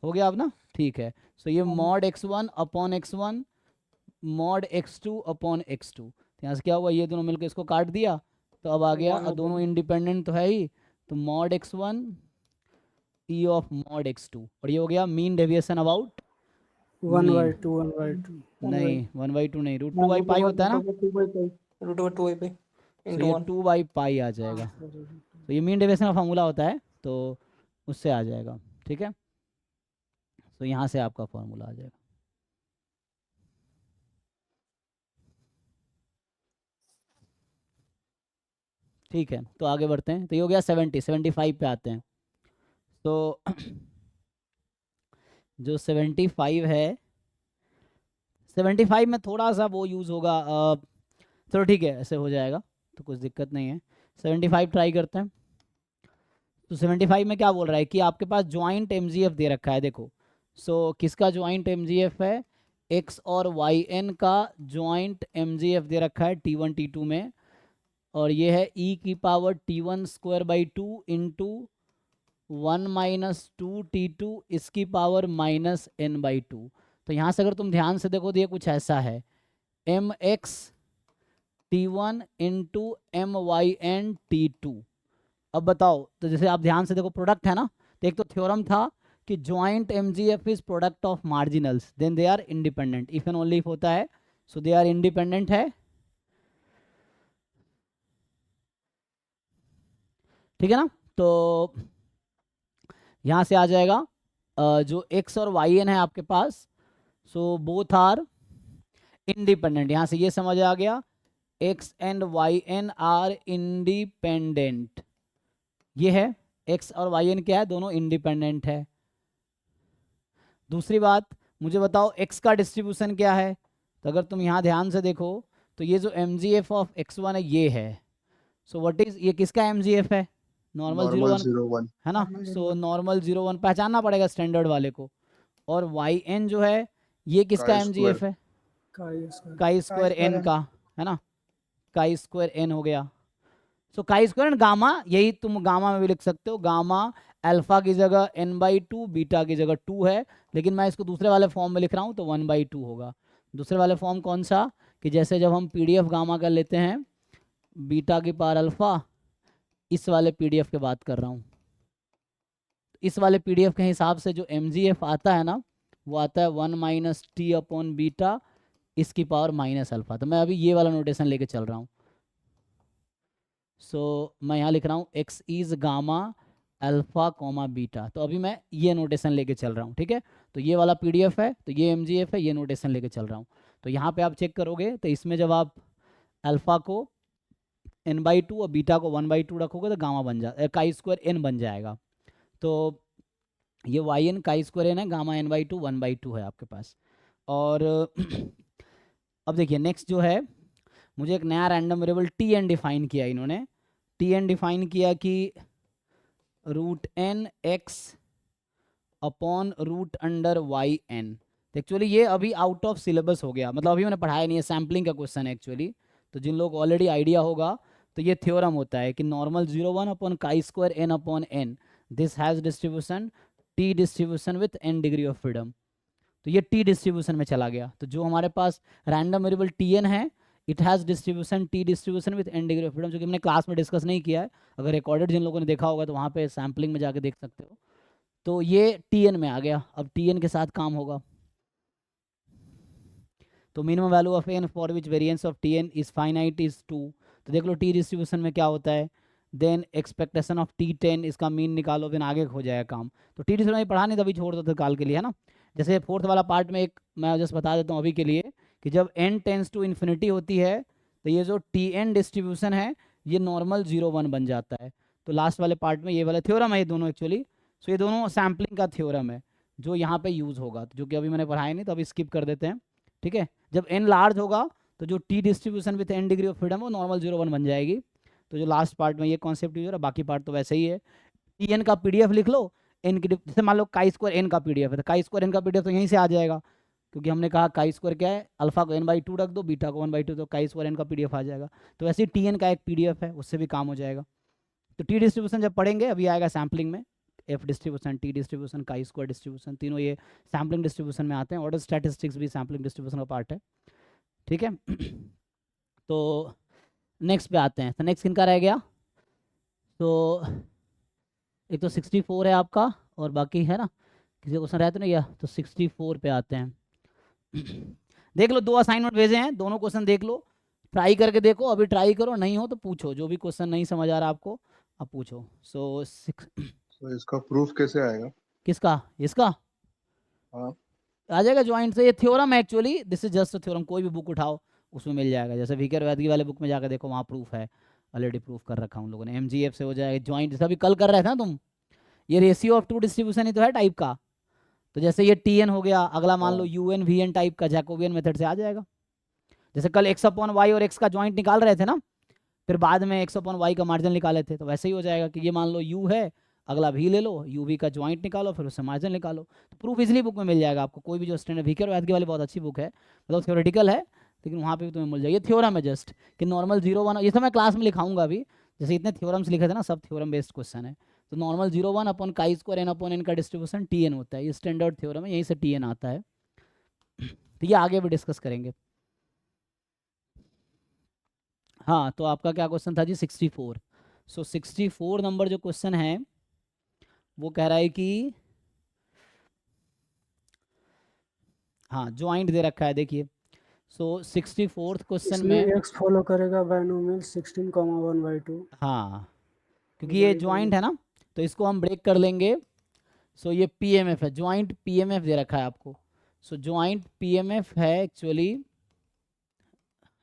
हो गया अब ना, ठीक है, सो ये mod x1 upon x1 mod x2 upon x2, तो यहाँ से क्या हुआ, ये दोनों मिलकर इसको काट दिया, तो अब आ गया, और दोनों इंडिपेंडेंट तो है ही, तो mod x1 E of mod x2, और ये हो गया मीन डेविएशन अबाउट 1/2 1/2 नहीं 1/2 नहीं, √2/π होता है ना, √2/π तो into ये 1 2/π आ जाएगा, तो ये मीन डेविएशन का फॉर्मूला होता है, तो उससे आ जाएगा, ठीक है, तो यहाँ से आपका फॉर्मूला आ जाएगा। ठीक है, तो आगे बढ़ते हैं, तो ये हो गया 75 पे आते हैं, तो जो 75 है, 75 में थोड़ा सा वो यूज़ होगा, चलो ठीक है ऐसे हो जाएगा, तो कुछ दिक्कत नहीं है, 75 ट्राई करते हैं। तो 75 में क्या बोल रहा है कि आपके पास ज्वाइंट MGF दे रखा है, देखो, सो किसका ज्वाइंट MGF है, x और yn का ज्वाइंट MGF दे रखा है T1 T2 में, और ये है e की power T1 square by 2 into 1 minus 2 T2 इसकी पावर माइनस n बाई 2। तो यहाँ से अगर तुम ध्यान से देखो तो ये कुछ ऐसा है, mx T1 into myn T2। अब बताओ, तो जैसे आप ध्यान से देखो प्रोडक्ट है ना, तो एक तो थ्योरम था कि joint MGF is product of marginals then they are independent, if and only if होता है, सो दे आर इंडिपेंडेंट है, ठीक है ना। तो यहाँ से आ जाएगा जो x और yn है आपके पास, सो बोथ आर इंडिपेंडेंट, यहाँ से ये समझ आ गया X and Y N are independent, ये है एक्स और वाई एन क्या है, दोनों इंडिपेंडेंट है। दूसरी बात, मुझे बताओ एक्स का डिस्ट्रीब्यूशन क्या है, तो अगर तुम यहाँ ध्यान से देखो तो ये जो M G F of X one है ये है। सो व्हाट इज, ये किसका एम जी एफ है, नॉर्मल जीरो नॉर्मल वन 0 1 है ना। सो नॉर्मल 0 1 पहचानना पड़ेगा स्टैंडर्ड वाले को। और वाई एन जो है ये किसका Chi एम जी एफ है, काई स्क्वायर एन का, है ना, काई स्क्वायर एन हो गया। सो काई स्क्वायर एन गामा, यही तुम गामा में भी लिख सकते हो, गामा अल्फा की जगह n/2, बीटा की जगह 2 है, लेकिन मैं इसको दूसरे वाले फॉर्म में लिख रहा हूँ तो 1/2 होगा। दूसरे वाले फॉर्म कौन सा, कि जैसे जब हम पीडीएफ गामा कर लेते हैं बीटा की पावर अल्फा, इस वाले पीडीएफ की बात कर रहा हूँ, इस वाले पीडीएफ के हिसाब से जो mgf आता है ना, वो आता है 1 - t अपॉन बीटा इसकी पावर माइनस अल्फा। तो मैं अभी ये वाला नोटेशन लेके चल रहा हूँ। सो मैं यहाँ लिख रहा हूँ x is gamma alpha comma beta, तो अभी मैं ये नोटेशन लेके चल रहा हूँ, ठीक है। तो ये वाला पीडीएफ है, तो ये mgf है, ये नोटेशन लेके चल रहा हूँ। तो यहाँ पे आप चेक करोगे तो इसमें जब आप अल्फा को n/2 और बीटा को 1/2 रखोगे तो गामा बन जा काई स्क्वायर n बन जाएगा। तो ये Y N chi square N है, गामा n/2 1/2 है आपके पास। और अब देखिए नेक्स्ट जो है, मुझे एक नया random variable T N define किया इन्होंने। टी एन डिफाइन किया कि √n x अपॉन √y(n). तो एक्चुअली ये अभी आउट ऑफ सिलेबस हो गया, मतलब अभी मैंने पढ़ाया नहीं है, सैम्पलिंग का क्वेश्चन है एक्चुअली। तो जिन लोग ऑलरेडी आइडिया होगा तो ये थ्योरम होता है कि normal 0 1 upon chi square n upon n, this has distribution T distribution with n degree of freedom. तो ये टी डिस्ट्रीब्यूशन में चला गया। तो जो हमारे पास रैंडम वेरिएबल टी एन है, it has distribution T distribution with n degree of freedom, जो कि हमने क्लास में डिस्कस नहीं किया है। अगर रिकॉर्डेड जिन लोगों ने देखा होगा तो वहाँ पे सैम्पलिंग में जाके देख सकते हो। तो ये टी एन में आ गया, अब टी एन के साथ काम होगा। तो minimum value of N for which variance of T N is finite is 2। तो देख लो टी डिस्ट्रीब्यूशन में क्या होता है, देन एक्सपेक्टेशन ऑफ T10, इसका मीन निकालो, फिर आगे हो जाएगा काम। तो टी डिस्ट्रीब्यूशन पढ़ा नहीं, तभी छोड़ दो तो काल के लिए, है ना। जैसे फोर्थ वाला पार्ट में एक मैं जस्ट बता देता हूँ अभी के लिए, कि जब n टेंस टू इन्फिनिटी होती है तो ये जो Tn डिस्ट्रीब्यूशन है ये नॉर्मल 0 1 बन जाता है। तो लास्ट वाले पार्ट में ये वाला थ्योरम है, ये दोनों एक्चुअली। सो ये दोनों सैम्पलिंग का थ्योरम है जो यहाँ पे यूज़ होगा, जो कि अभी मैंने पढ़ाया नहीं, तो अभी स्किप कर देते हैं, ठीक है। जब n लार्ज होगा तो जो T distribution with n degree of freedom वो नॉर्मल 0 1 बन जाएगी। तो जो लास्ट पार्ट में ये कॉन्सेप्ट यूज हो रहा है, बाकी पार्ट तो वैसे ही है। टी एन का पीडीएफ लिख लो, एन की जैसे मान लो काई स्क्वायर एन का पीडीएफ है, तो काई स्क्वायर एन का पीडीएफ तो यहीं से आ जाएगा, क्योंकि हमने कहा काई स्क्वायर क्या है, अल्फा को n/2 रख दो, बीटा को 1/2, तो काई स्क्वायर एन का पीडीएफ आ जाएगा। तो वैसे ही टी एन का एक पीडीएफ है, उससे भी काम हो जाएगा। तो टी डिस्ट्रीब्यूशन जब पढ़ेंगे अभी आएगा सैम्पलिंग में, F distribution, T distribution, chi square distribution, तीनों ये सैम्पलिंग डिस्ट्रीब्यूशन में आते हैं। ऑर्डर स्टैटिस्टिक्स भी सैम्पलिंग डिस्ट्रीब्यूशन का पार्ट है, ठीक है। तो नेक्स्ट पे आते हैं। तो नेक्स्ट किनका रह गया, तो एक तो 64 है आपका, और बाकी है ना, किसी क्वेश्चन रह तो नहीं गया, तो 64 पे आते हैं। देख लो, 2 असाइनमेंट भेजे हैं, दोनों क्वेश्चन देख लो, ट्राई करके देखो, अभी ट्राई करो, नहीं हो तो पूछो, जो भी क्वेश्चन नहीं समझ आ रहा आपको आप पूछो। सो तो इसका प्रूफ कैसे आएगा? किसका, इसका हाँ, आ जाएगा ज्वाइंट से। ये थ्योरम है actually, this is just a theorem, कोई भी बुक उठाओ उसमें मिल जाएगा। जैसे वीकर वैद्य वाले बुक में जाकर देखो, वहाँ प्रूफ है, ऑलरेडी प्रूफ कर रखा उन लोगों ने। mgf से हो जाएगा ज्वाइंट, जैसा अभी कल कर रहे थे ना तुम, ये रेशियो ऑफ 2 डिस्ट्रीब्यूशन ही तो है टाइप का। तो जैसे ये tn हो गया, अगला मान लो un vn टाइप का, जैकोबियन मेथड से आ जाएगा। जैसे कल x अपॉन y और x का ज्वाइंट निकाल रहे थे ना, फिर बाद में x अपॉन y का मार्जिन निकाले थे, तो वैसे ही हो जाएगा कि ये मान लो u है, अगला v ले लो, uv का ज्वाइंट निकालो, फिर उससे मार्जिन निकालो। तो प्रूफ इजली बुक में मिल जाएगा आपको, कोई भी जो स्टैंडर्ड वीकर वैद्य वाली बहुत अच्छी बुक है, मतलब थ्योरेटिकल है, लेकिन वहाँ पे भी तुम्हें मिल जाएगी। ये थ्योरम है जस्ट, कि नॉर्मल 0 1, ये सब मैं क्लास में लिखाऊंगा अभी, जैसे इतने थ्योरम्स लिखे थे ना, सब थ्योरम बेस्ड क्वेश्चन है। तो normal 0 1 upon chi square n upon n का डिस्ट्रीब्यूशन Tn होता है, ये स्टैंडर्ड थ्योरम है, यहीं से Tn आता है। तो ये आगे भी डिस्कस करेंगे। हाँ, तो आपका क्या क्वेश्चन था जी, 64। सो 64 नंबर जो क्वेश्चन है वो कह रहा है कि, हाँ ज्वाइंट दे रखा है, देखिए। सो 64th क्वेश्चन में x फॉलो करेगा बायनोमियल 16,1/2। हाँ, क्योंकि ये ज्वाइंट है ना, तो इसको हम ब्रेक कर लेंगे। सो ये पीएमएफ है, ज्वाइंट पीएमएफ दे रखा है आपको। सो ज्वाइंट पीएमएफ है एक्चुअली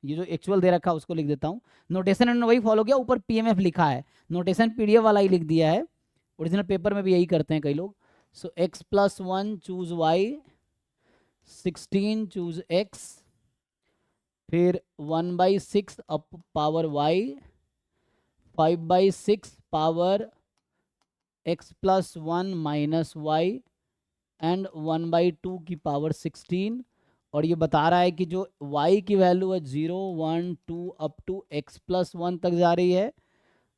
ये जो एक्चुअल दे रखा है उसको लिख देता हूँ। नोटेशन मैंने वही फॉलो किया, ऊपर पीएमएफ लिखा है, नोटेशन पीडीएफ वाला ही लिख दिया है। ओरिजिनल पेपर में भी यही करते हैं कई लोग। सो x+1 choose y, 16 choose x, फिर 1/6 up power y, 5/6 power x+1 minus y and 1/2 की पावर 16। और ये बता रहा है कि जो y की वैल्यू है 0, 1, 2 अप टू x+1 तक जा रही है,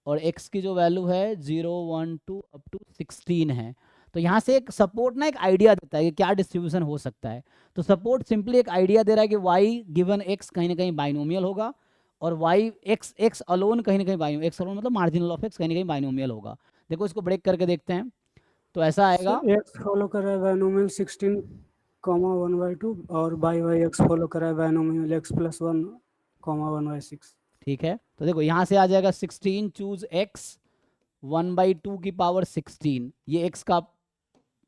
और x की जो वैल्यू है 0, 1, 2 अप टू 16 है। तो यहाँ से एक सपोर्ट ना एक आइडिया देता है कि क्या डिस्ट्रीब्यूशन हो सकता है। तो सपोर्ट सिंपली एक आइडिया दे रहा है कि y गिवन x कहीं ना कहीं बाइनोमियल होगा, और y x अलोन कहीं ना कहीं बाइनोमियल, x अलोन मतलब मार्जिनल ऑफ x कहीं ना कहीं बाइनोमियल होगा। देखो इसको ब्रेक करके देखते हैं। तो ऐसा आएगा, x फॉलो कर रहा है बाइनोमियल 16, 1/2, और y x फॉलो कर रहा है बाइनोमियल x+1, 1/6। ठीक है। तो देखो यहाँ से आ जाएगा 16 चूज x, 1/2 की पावर 16, ये x का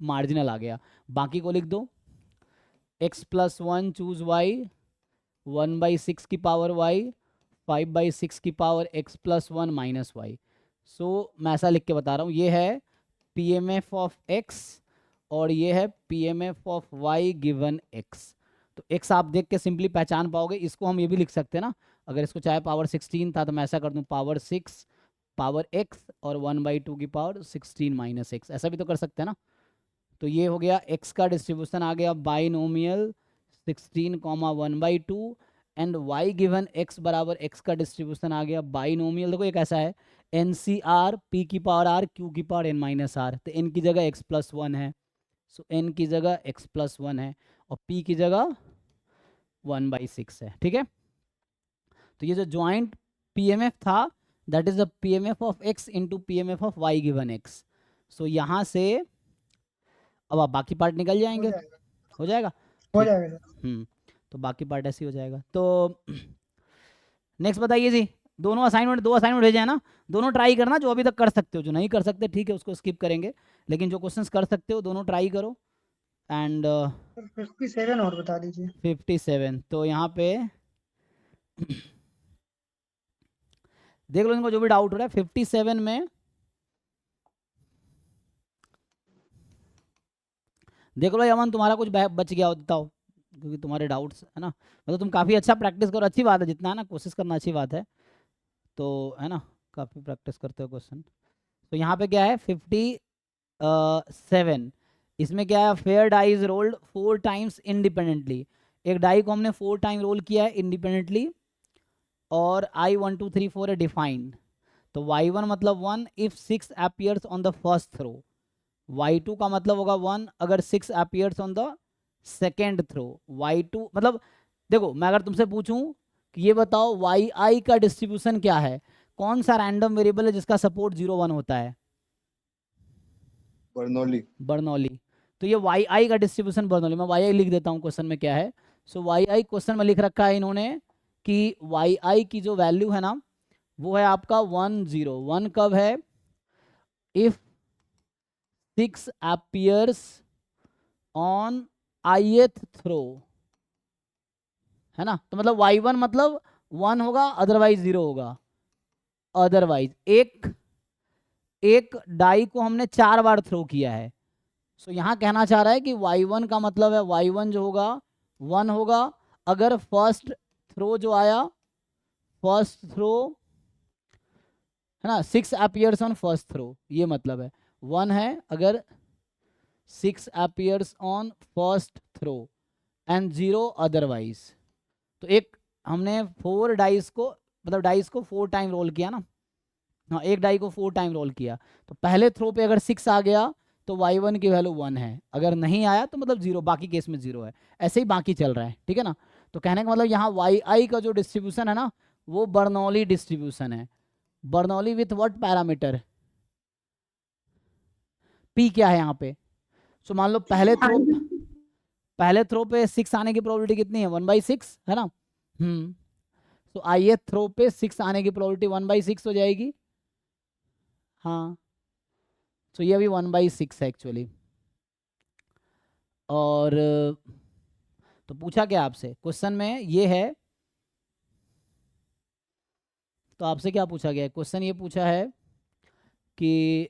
मार्जिनल आ गया। बाकी को लिख दो, x+1 चूज y, 1/6 की पावर y, 5/6 की पावर x+1 माइनस y। सो मैं ऐसा लिख के बता रहा हूँ, ये है पीएमएफ ऑफ x और ये है PMF of y given x। तो x आप देख के सिंपली पहचान पाओगे। इसको हम ये भी लिख सकते हैं ना, अगर इसको चाहे पावर 16 था तो मैं ऐसा कर दूं पावर 6 पावर x और 1/2 की पावर 16 माइनस x, ऐसा भी तो कर सकते हैं ना। तो ये हो गया x का डिस्ट्रीब्यूशन आ गया binomial 16, 1/2 and y given x बराबर x का डिस्ट्रीब्यूशन आ गया बाइनोमियल। देखो ये कैसा है, NCR p की पावर r q की पावर n माइनस r। तो n की जगह x+1 है, सो n की जगह x+1 है, और p की जगह 1/6 है। ठीक है। तो ये जो ज्वाइंट पीएमएफ था that is the PMF of x into PMF of y given x। सो यहाँ से अब आप बाकी पार्ट निकल जाएंगे, हो जाएगा, हो ठीक। जाएगा सर। तो बाकी पार्ट ऐसे ही हो जाएगा। तो नेक्स्ट बताइए जी, दोनों असाइनमेंट, 2 असाइनमेंट भेजे हैं ना, दोनों ट्राई करना, जो अभी तक कर सकते हो, जो नहीं कर सकते ठीक है उसको स्किप करेंगे, लेकिन जो क्वेश्चंस कर सकते हो दोनों ट्राई करो। एंड 57 और बता दीजिए। 57, तो यहाँ पे देख लो इनको जो भी डाउट हो रहा है। 57 में देख लो अमन, तुम्हारा कुछ बच गया हो बताओ, क्योंकि तुम्हारे डाउट्स है ना, मतलब तुम काफ़ी अच्छा प्रैक्टिस करो, अच्छी बात है, जितना है ना कोशिश करना अच्छी बात है, तो है ना काफ़ी प्रैक्टिस करते हो क्वेश्चन। तो यहाँ पे क्या है 57, इसमें क्या है, fair die is rolled 4 times independently. एक डाई को हमने 4 टाइम रोल किया है इंडिपेंडेंटली, और I 1 2 3 4 है डिफाइंड। तो y1 मतलब 1 if 6 appears on the first throw, y2 का मतलब होगा 1 अगर 6 appears on the second throw. y2 मतलब देखो मैं अगर तुमसे पूछूं कि ये बताओ yi का डिस्ट्रीब्यूशन क्या है, कौन सा रैंडम वेरिएबल है जिसका सपोर्ट 0 1 होता है? बर्नौली। तो ये yi का डिस्ट्रीब्यूशन बर्नौली, मैं yi लिख देता हूँ क्वेश्चन में क्या है। सो yi क्वेश्चन में लिख रखा है इन्होंने कि yi की जो वैल्यू है ना वो है आपका 1 0। 1 कब है, if 6 appears on ith throw, है ना। तो मतलब y1 मतलब 1 होगा अदरवाइज 0 होगा। अदरवाइज एक डाई को हमने 4 बार थ्रो किया है, सो यहाँ कहना चाह रहा है कि y1 का मतलब है y1 जो होगा 1 होगा अगर फर्स्ट थ्रो जो आया, फर्स्ट थ्रो है ना, 6 अपीयर्स ऑन फर्स्ट थ्रो, ये मतलब है 1 है अगर 6 appears on first throw and 0 otherwise. तो एक हमने 4 डाइस को मतलब डाइस को 4 टाइम रोल किया ना, हाँ एक डाई को 4 टाइम रोल किया, तो पहले थ्रो पे अगर 6 आ गया तो y1 की वैल्यू 1 है, अगर नहीं आया तो मतलब 0, बाकी केस में 0 है। ऐसे ही बाकी चल रहा है, ठीक है ना। तो कहने का मतलब यहाँ yi का जो डिस्ट्रीब्यूशन है ना वो बर्नौली डिस्ट्रीब्यूशन है। Bernoulli with what parameter, p क्या है यहाँ पे। सो मान लो पहले थ्रो पे 6 आने की प्रोबेबिलिटी कितनी है, 1/6 है ना। तो ith थ्रो पे 6 आने की प्रोबेबिलिटी 1/6 हो जाएगी। हाँ तो ये अभी 1/6 है एक्चुअली। और तो पूछा क्या आपसे क्वेश्चन में ये है तो आपसे क्या पूछा गया है? क्वेश्चन ये पूछा है कि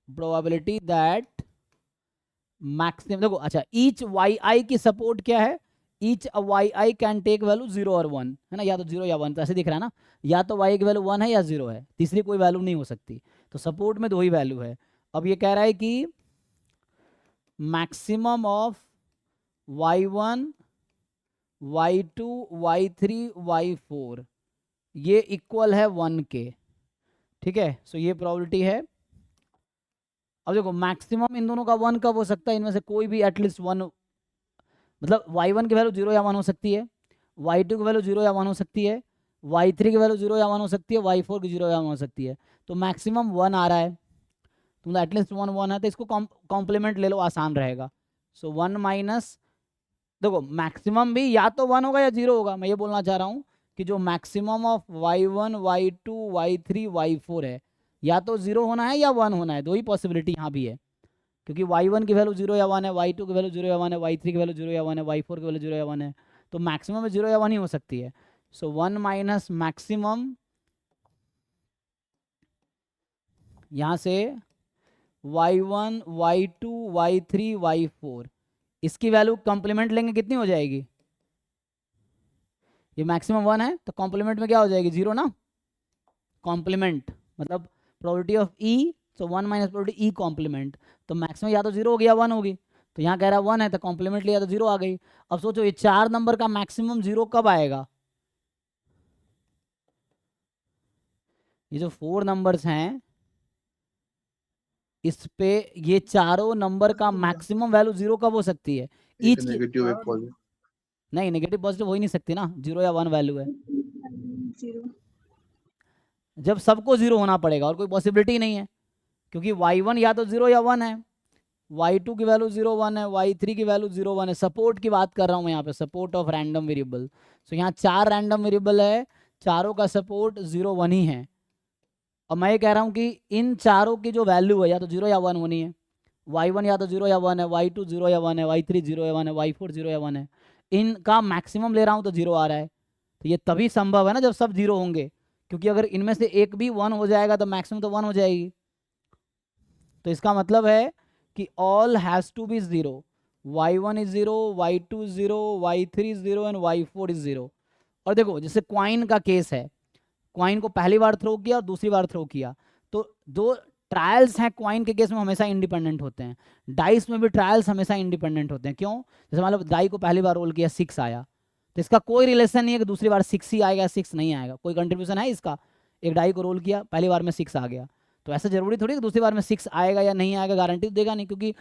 प्रोबेबिलिटी दैट मैक्सिमम, देखो अच्छा, ईच वाई आई की सपोर्ट क्या है? Each Y I can take value 0 और 1, है ना, या तो 0 या 1, तो ऐसे दिख रहा है ना, या तो वाई की वैल्यू 1 है या 0 है, तीसरी कोई वैल्यू नहीं हो सकती, तो सपोर्ट में 2 ही वैल्यू है। अब ये कह रहा है कि maximum of y1 y2 y3 y4 ये इक्वल है 1 के, ठीक है। सो ये प्रोबेबिलिटी है। अब देखो मैक्सिमम इन दोनों का 1 कब हो सकता है? इनमें से कोई भी एटलीस्ट 1, मतलब y1 की वैल्यू 0 या 1 हो सकती है, y2 की वैल्यू 0 या 1 हो सकती है, y3 की वैल्यू 0 या 1 हो सकती है, y4 की 0 या 1 हो सकती है। तो मैक्सिमम 1 आ रहा है, तो एटलीस्ट 1 1 है, तो इसको कॉम्प्लीमेंट ले लो, आसान रहेगा। सो 1 माइनस, देखो मैक्सिमम भी या तो 1 होगा या 0 होगा। मैं ये बोलना चाह रहा हूँ कि जो maximum of y1 y2 y3 y4 है, या तो 0 होना है या 1 होना है, 2 ही पॉसिबिलिटी यहाँ भी है, क्योंकि y1 की वैल्यू 0 या 1 है, y2 की वैल्यू 0 या 1 है, y3 की वैल्यू 0 या 1 है, y4 की वैल्यू 0 या 1 है, तो मैक्सिमम में 0 या 1 ही हो सकती है। सो 1 माइनस मैक्सिमम, यहाँ से y1 y2 y3 y4, इसकी वैल्यू कॉम्प्लीमेंट लेंगे कितनी हो जाएगी? ये मैक्सिमम 1 है तो कॉम्प्लीमेंट में क्या हो जाएगी? 0 ना, कॉम्प्लीमेंट मतलब probability of E, so 1 minus probability E complement, तो मैक्सिमम या तो 0 होगी या 1 होगी, तो यहाँ कह रहा है 1 है तो कॉम्प्लीमेंट लिया तो 0 आ गई। अब सोचो ये 4 नंबर का मैक्सिमम 0 कब आएगा? ये जो 4 नंबर्स हैं इस पे, ये चारों नंबर का मैक्सिमम वैल्यू 0 कब हो सकती है? एक ईच की, नेगेटिव एक पॉजिटिव। नहीं नेगेटिव पॉजिटिव हो ही नहीं सकती ना, 0 या 1 वैल्यू है, 0 जब सबको 0 होना पड़ेगा और कोई पॉसिबिलिटी नहीं है, क्योंकि y1 या तो 0 या 1 है, y2 की वैल्यू 0 1 है, y3 की वैल्यू 0 1 है। सपोर्ट की बात कर रहा हूँ मैं यहाँ पे, सपोर्ट ऑफ रैंडम वेरिएबल। सो यहाँ 4 रैंडम वेरिएबल है, चारों का सपोर्ट 0 1 ही है, और मैं ये कह रहा हूँ कि इन चारों की जो वैल्यू है या तो 0 या 1 होनी है, y1 या तो 0 या 1 है, y2 0 या 1 है, y3 0 या 1 है, y4 0 या 1 है, इनका मैक्सिमम ले रहा हूँ तो 0 आ रहा है। तो ये तभी संभव है ना जब सब 0 होंगे, क्योंकि अगर इनमें से एक भी 1 हो जाएगा तो मैक्सिमम तो 1 हो जाएगी, तो इसका मतलब है कि all has to be 0, y1 is 0, y2 is 0, y3 is 0 and y4 is 0। और देखो जैसे क्वाइन का केस है, क्वाइन को पहली बार थ्रो किया और दूसरी बार थ्रो किया, तो दो ट्रायल्स हैं क्वाइन के केस में हमेशा इंडिपेंडेंट होते हैं, डाइस में भी ट्रायल्स हमेशा इंडिपेंडेंट होते हैं। क्यों? जैसे मान लो डाई को पहली बार रोल किया 6 आया, तो इसका कोई रिलेशन नहीं है कि दूसरी बार 6 ही आएगा 6 नहीं आएगा, कोई कंट्रीब्यूशन है इसका? एक डाई को रोल किया पहली बार में 6 आ गया, तो ऐसा जरूरी थोड़ी कि दूसरी बार में 6 आएगा या नहीं आएगा, गारंटी तो देगा नहीं, क्योंकि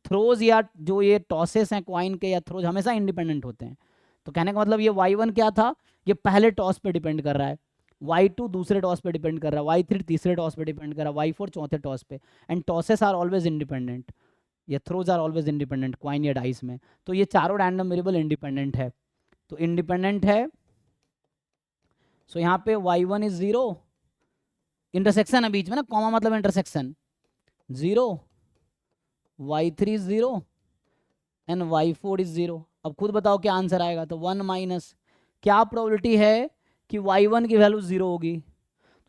थ्रोज या जो ये टॉसेस हैं क्वाइन के या थ्रोज हमेशा इंडिपेंडेंट होते हैं। तो कहने का मतलब ये y1 क्या था, ये पहले टॉस पे डिपेंड कर रहा है, y2 दूसरे टॉस पे डिपेंड कर रहा है, y3 तीसरे टॉस पे डिपेंड कर रहा है, y4 चौथे टॉस पे, and tosses are always independent, ये throws are always independent coin या डाइस में। तो ये चारों रैंडम वेरिएबल इंडिपेंडेंट है, तो इंडिपेंडेंट है। सो यहाँ पे y1 इज 0, इंटरसेक्शन है बीच में ना, कॉमा मतलब intersection, 0, y3 is 0 and y4 is 0। अब खुद बताओ क्या आंसर आएगा? तो 1 माइनस, क्या प्रोबेबिलिटी है कि y1 की वैल्यू 0 होगी?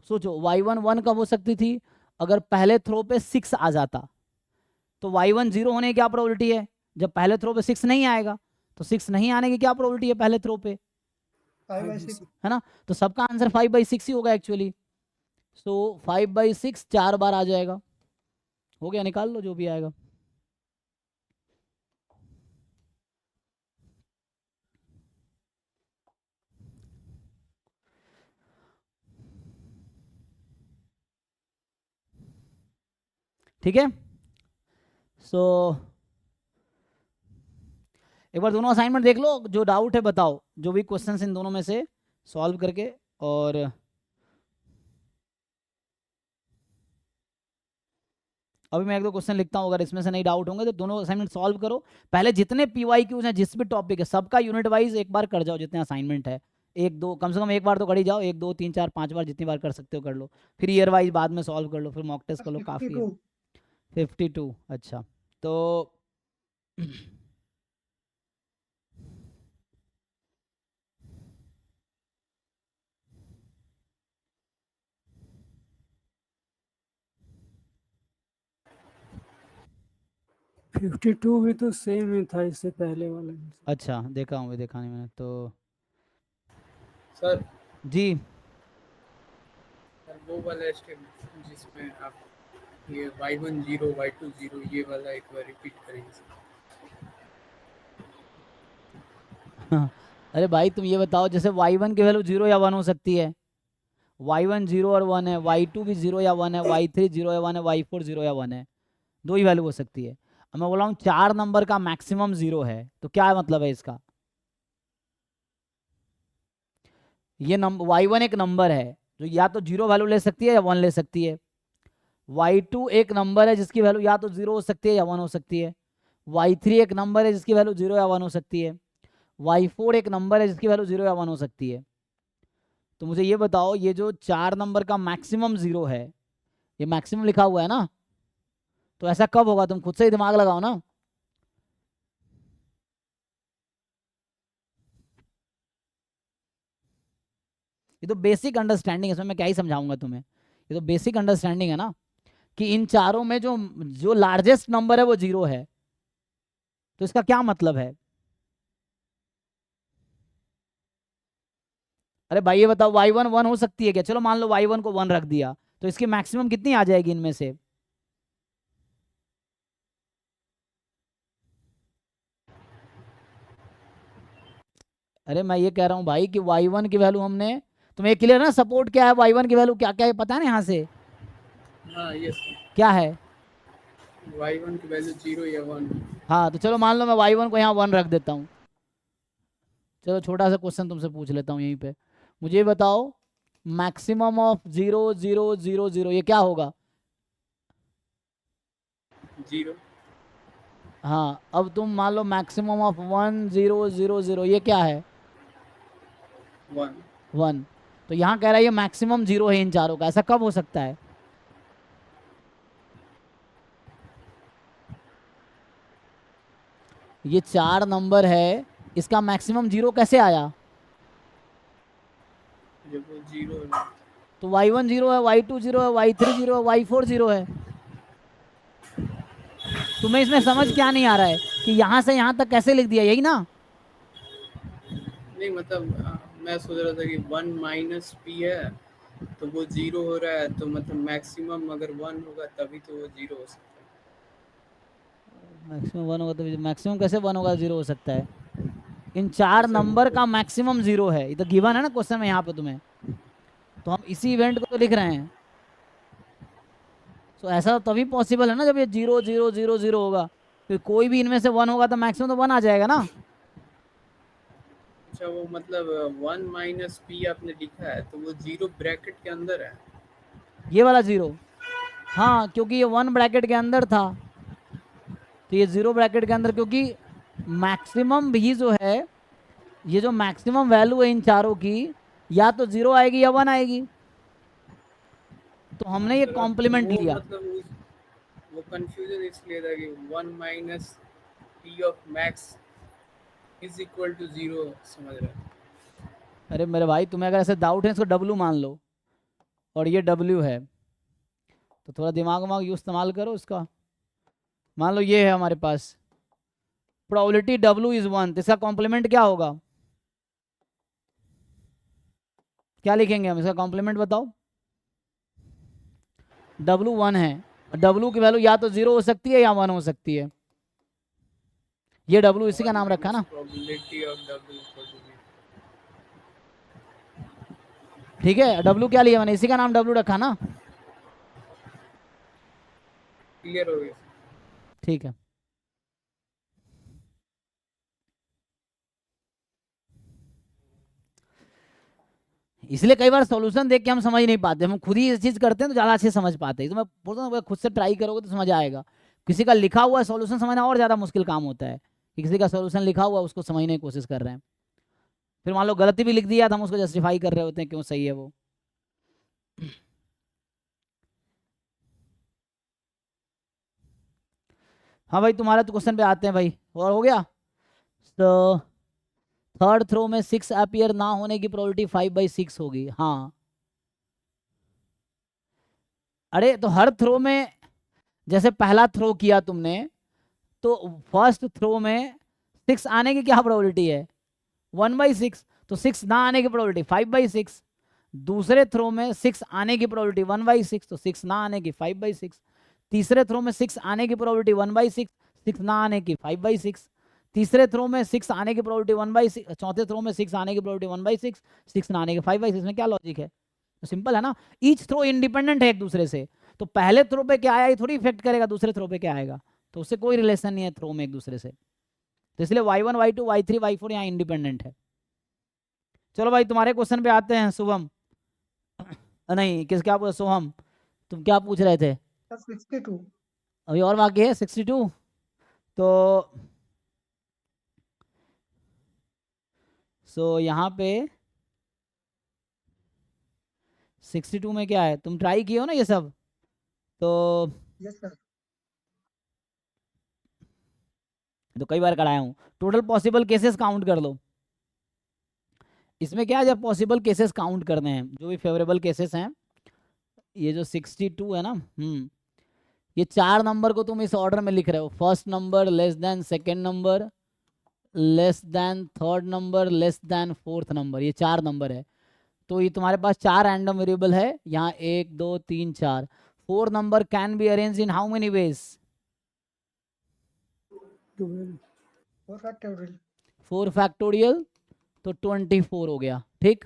सोचो y1 1 कब हो सकती थी? अगर पहले थ्रो पे 6 आ जाता, तो y1 0 होने की क्या प्रोबेबिलिटी है? जब पहले थ्रो पे 6 नहीं आएगा, तो 6 नहीं आने की क्या प्रोबेबिलिटी है पहले थ्रो पे, 5/6 है ना? तो सबका आंसर 5/6 ही होगा एक्चुअली। सो 5/6 4 बार आ जाएगा, हो गया, निकाल लो जो भी आएगा। ठीक है, सो एक बार दोनों असाइनमेंट देख लो, जो डाउट है बताओ, जो भी क्वेश्चंस इन दोनों में से सॉल्व करके, और अभी मैं 1-2 क्वेश्चन लिखता हूँ, अगर इसमें से नहीं डाउट होंगे तो दोनों असाइनमेंट सॉल्व करो। पहले जितने PYQs हैं जिस भी टॉपिक है सबका यूनिट वाइज एक बार कर जाओ, जितने असाइनमेंट है, 1-2 कम से कम एक बार तो कर ही जाओ, 1 2 3 4 5 बार जितनी बार कर सकते हो कर लो, फिर ईयर वाइज बाद में सॉल्व कर लो, फिर मॉक टेस्ट कर लो, काफ़ी है। 52, अच्छा, तो 52 भी तो सेम ही था इससे पहले वाला। अच्छा देखा हूँ, देखा नहीं मैंने तो। सर जी वो वाला स्टेप जिसमें आप ये y1 0 y2 0 ये वाला एक बार रिपीट करेंगे सर। अरे भाई तुम ये बताओ, जैसे y1 की वैल्यू 0 या 1 हो सकती है, y1 0 और 1 है, y2 भी 0 या 1 है, y3 0 या 1 है, y4 0 या 1 है, दो ही वैल्यू हो सकती है। अब मैं बोल रहा हूँ 4 नंबर का मैक्सिमम 0 है, तो क्या मतलब है इसका? ये नंबर y1 एक नंबर है जो या तो 0 वैल्यू ले सकती है या 1 ले सकती है। y2 एक नंबर है जिसकी वैल्यू या तो 0 हो सकती है या 1 हो सकती है। y3 एक नंबर है जिसकी वैल्यू 0 या 1 हो सकती है। y4 एक नंबर है जिसकी वैल्यू 0 या 1 हो सकती है। तो मुझे ये बताओ, ये जो 4 नंबर का मैक्सिमम 0 है, ये मैक्सिमम लिखा हुआ है ना, तो ऐसा कब होगा? तुम खुद से ही दिमाग लगाओ ना। ये तो बेसिक अंडरस्टैंडिंग है, इसमें मैं क्या ही समझाऊंगा तुम्हें, ये तो बेसिक अंडरस्टैंडिंग है ना, कि इन चारों में जो जो लार्जेस्ट नंबर है वो 0 है, तो इसका क्या मतलब है? अरे भाई ये बताओ, y1 1 हो सकती है क्या? चलो मान लो y1 को 1 रख दिया, तो इसकी मैक्सिमम कितनी आ जाएगी इनमें से? अरे मैं ये कह रहा हूँ भाई कि y1 की वैल्यू हमने, तुम्हें क्लियर है ना सपोर्ट क्या है, y1 की वैल्यू क्या क्या है पता है ना यहाँ से? हाँ यस क्या है? y1 की वैल्यू 0 या 1। हाँ तो चलो मान लो मैं y1 को यहाँ 1 रख देता हूँ। चलो छोटा सा क्वेश्चन तुमसे पूछ लेता हूँ यहीं पे, मुझे बताओ मैक्सिमम ऑफ 0 0 0 0 ये क्या होगा? 0। हाँ अब तुम मान लो मैक्सिमम ऑफ 1 0 0 0 ये क्या है? 1। 1। तो यहाँ कह रहा है ये मैक्सिमम 0 है इन चारों का, ऐसा कब हो सकता है? ये 4 नंबर है, इसका मैक्सिमम 0 कैसे आया? जब वो 0 है तो y1 0 है, y2 0 है, y3 0 है, y4 0 है। तुम्हें इसमें समझ क्या नहीं आ रहा है कि यहाँ से यहाँ तक कैसे लिख दिया, यही ना? नहीं मतलब मैं सोच रहा था कि 1 माइनस पी है तो वो 0 हो रहा है, तो मतलब मैक्सिमम अगर 1 होगा तभी तो वो 0 हो सकता है। मैक्सिमम 1 होगा तो मैक्सिमम कैसे 1 होगा 0 हो सकता है? इन 4 नंबर का मैक्सिमम 0 है, ये तो गिवन है ना क्वेश्चन में यहाँ पे तुम्हें, तो हम इसी इवेंट को तो लिख रहे हैं। तो ऐसा तभी पॉसिबल है ना जब ये 0 0 0 0 होगा, तो कोई भी इनमें से 1 होगा तो मैक्सिमम तो 1 आ जाएगा ना। अच्छा वो मतलब 1 माइनस पी आपने लिखा है तो वो 0 ब्रैकेट के अंदर है। ये वाला 0, हाँ क्योंकि ये 1 ब्रैकेट के अंदर था, तो ये 0 ब्रैकेट के अंदर, क्योंकि मैक्सिमम भी जो है, ये जो मैक्सिमम वैल्यू है इन चारों की, या तो 0 आएगी या 1 आएगी, तो हमने ये सर, कॉम्प्लीमेंट वो लिया। मतलब वो कंफ्यूजन इसलिए था कि 1 minus P of max is equal to 0 समझ रहे हैं। अरे मेरे भाई तुम्हें अगर ऐसे डाउट है, इसको W मान लो, और ये W है, तो थोड़ा दिमाग वमाग यूज इस्तेमाल करो इसका। मान लो ये है हमारे पास प्रोबेबिलिटी W इज 1, तो इसका कॉम्प्लीमेंट क्या होगा? क्या लिखेंगे हम इसका कॉम्प्लीमेंट बताओ? W 1 है, W की वैल्यू या तो 0 हो सकती है या 1 हो सकती है, ये W इसी का नाम रखा ना, probability of W equal to ठीक है। W क्या लिया मैंने, इसी का नाम W रखा ना, क्लियर हो गया। ठीक है। इसलिए कई बार सॉल्यूशन देख के हम समझ नहीं पाते, हम खुद ही ये चीज करते हैं तो ज्यादा अच्छे समझ पाते हैं। तो मैं बोलता हूँ खुद से ट्राई करोगे तो समझ आएगा। किसी का लिखा हुआ सॉल्यूशन समझना और ज्यादा मुश्किल काम होता है, कि किसी का सॉल्यूशन लिखा हुआ उसको समझने की कोशिश कर रहे हैं, फिर मान लो गलती भी लिख दिया तो हम उसको जस्टिफाई कर रहे होते हैं क्यों सही है वो। हाँ भाई तुम्हारे तो क्वेश्चन पे आते हैं भाई, और हो गया। तो थर्ड थ्रो में 6 अपीयर ना होने की प्रोबेबिलिटी 5/6 होगी। हाँ अरे तो हर थ्रो में, जैसे पहला थ्रो किया तुमने तो फर्स्ट थ्रो में 6 आने की क्या प्रोबेबिलिटी है 1/6, तो 6 ना आने की प्रोबेबिलिटी 5/6। दूसरे थ्रो में 6 आने की प्रोबेबिलिटी 1/6, तो 6 ना आने की 5/6। तीसरे थ्रो में 6 आने की प्रोबेबिलिटी 1/6, 6 ना आने की 5/6। तीसरे थ्रो में 6 आने की प्रोबेबिलिटी 1/6, चौथे थ्रो में 6 आने की प्रोबेबिलिटी 1/6, 6 ना आने की 5/6। इसमें क्या लॉजिक है, तो सिंपल है ना, ईच थ्रो इंडिपेंडेंट है एक दूसरे से। तो पहले थ्रो पे क्या आया ये थोड़ी इफेक्ट करेगा दूसरे थ्रो पे क्या आएगा, तो उससे कोई रिलेशन नहीं है थ्रो में एक दूसरे से। तो इसलिए y1 y2 y3 y4 यहाँ इंडिपेंडेंट है। चलो भाई तुम्हारे क्वेश्चन पे आते हैं। शुभम नहीं किस क्या सोहम, तुम क्या पूछ रहे थे? 62। अभी और बाकी है 62। तो यहाँ पे 62 में क्या है, तुम ट्राई किए हो ना ये सब? तो यस सर। कई बार कराया हूँ। टोटल पॉसिबल केसेस काउंट कर लो। इसमें क्या है, जब पॉसिबल केसेस काउंट करने हैं, जो भी फेवरेबल केसेस हैं, ये जो 62 है ना, ये 4 नंबर को तुम इस ऑर्डर में लिख रहे हो। First number less than second number, less than third number, less than fourth number, ये 4 नंबर है। तो ये तुम्हारे पास 4 रैंडम वेरिएबल है यहाँ, 1 2 3 4। 4 number can be arrange in how many ways? 4 factorial. 4 factorial, तो 24 हो गया। ठीक,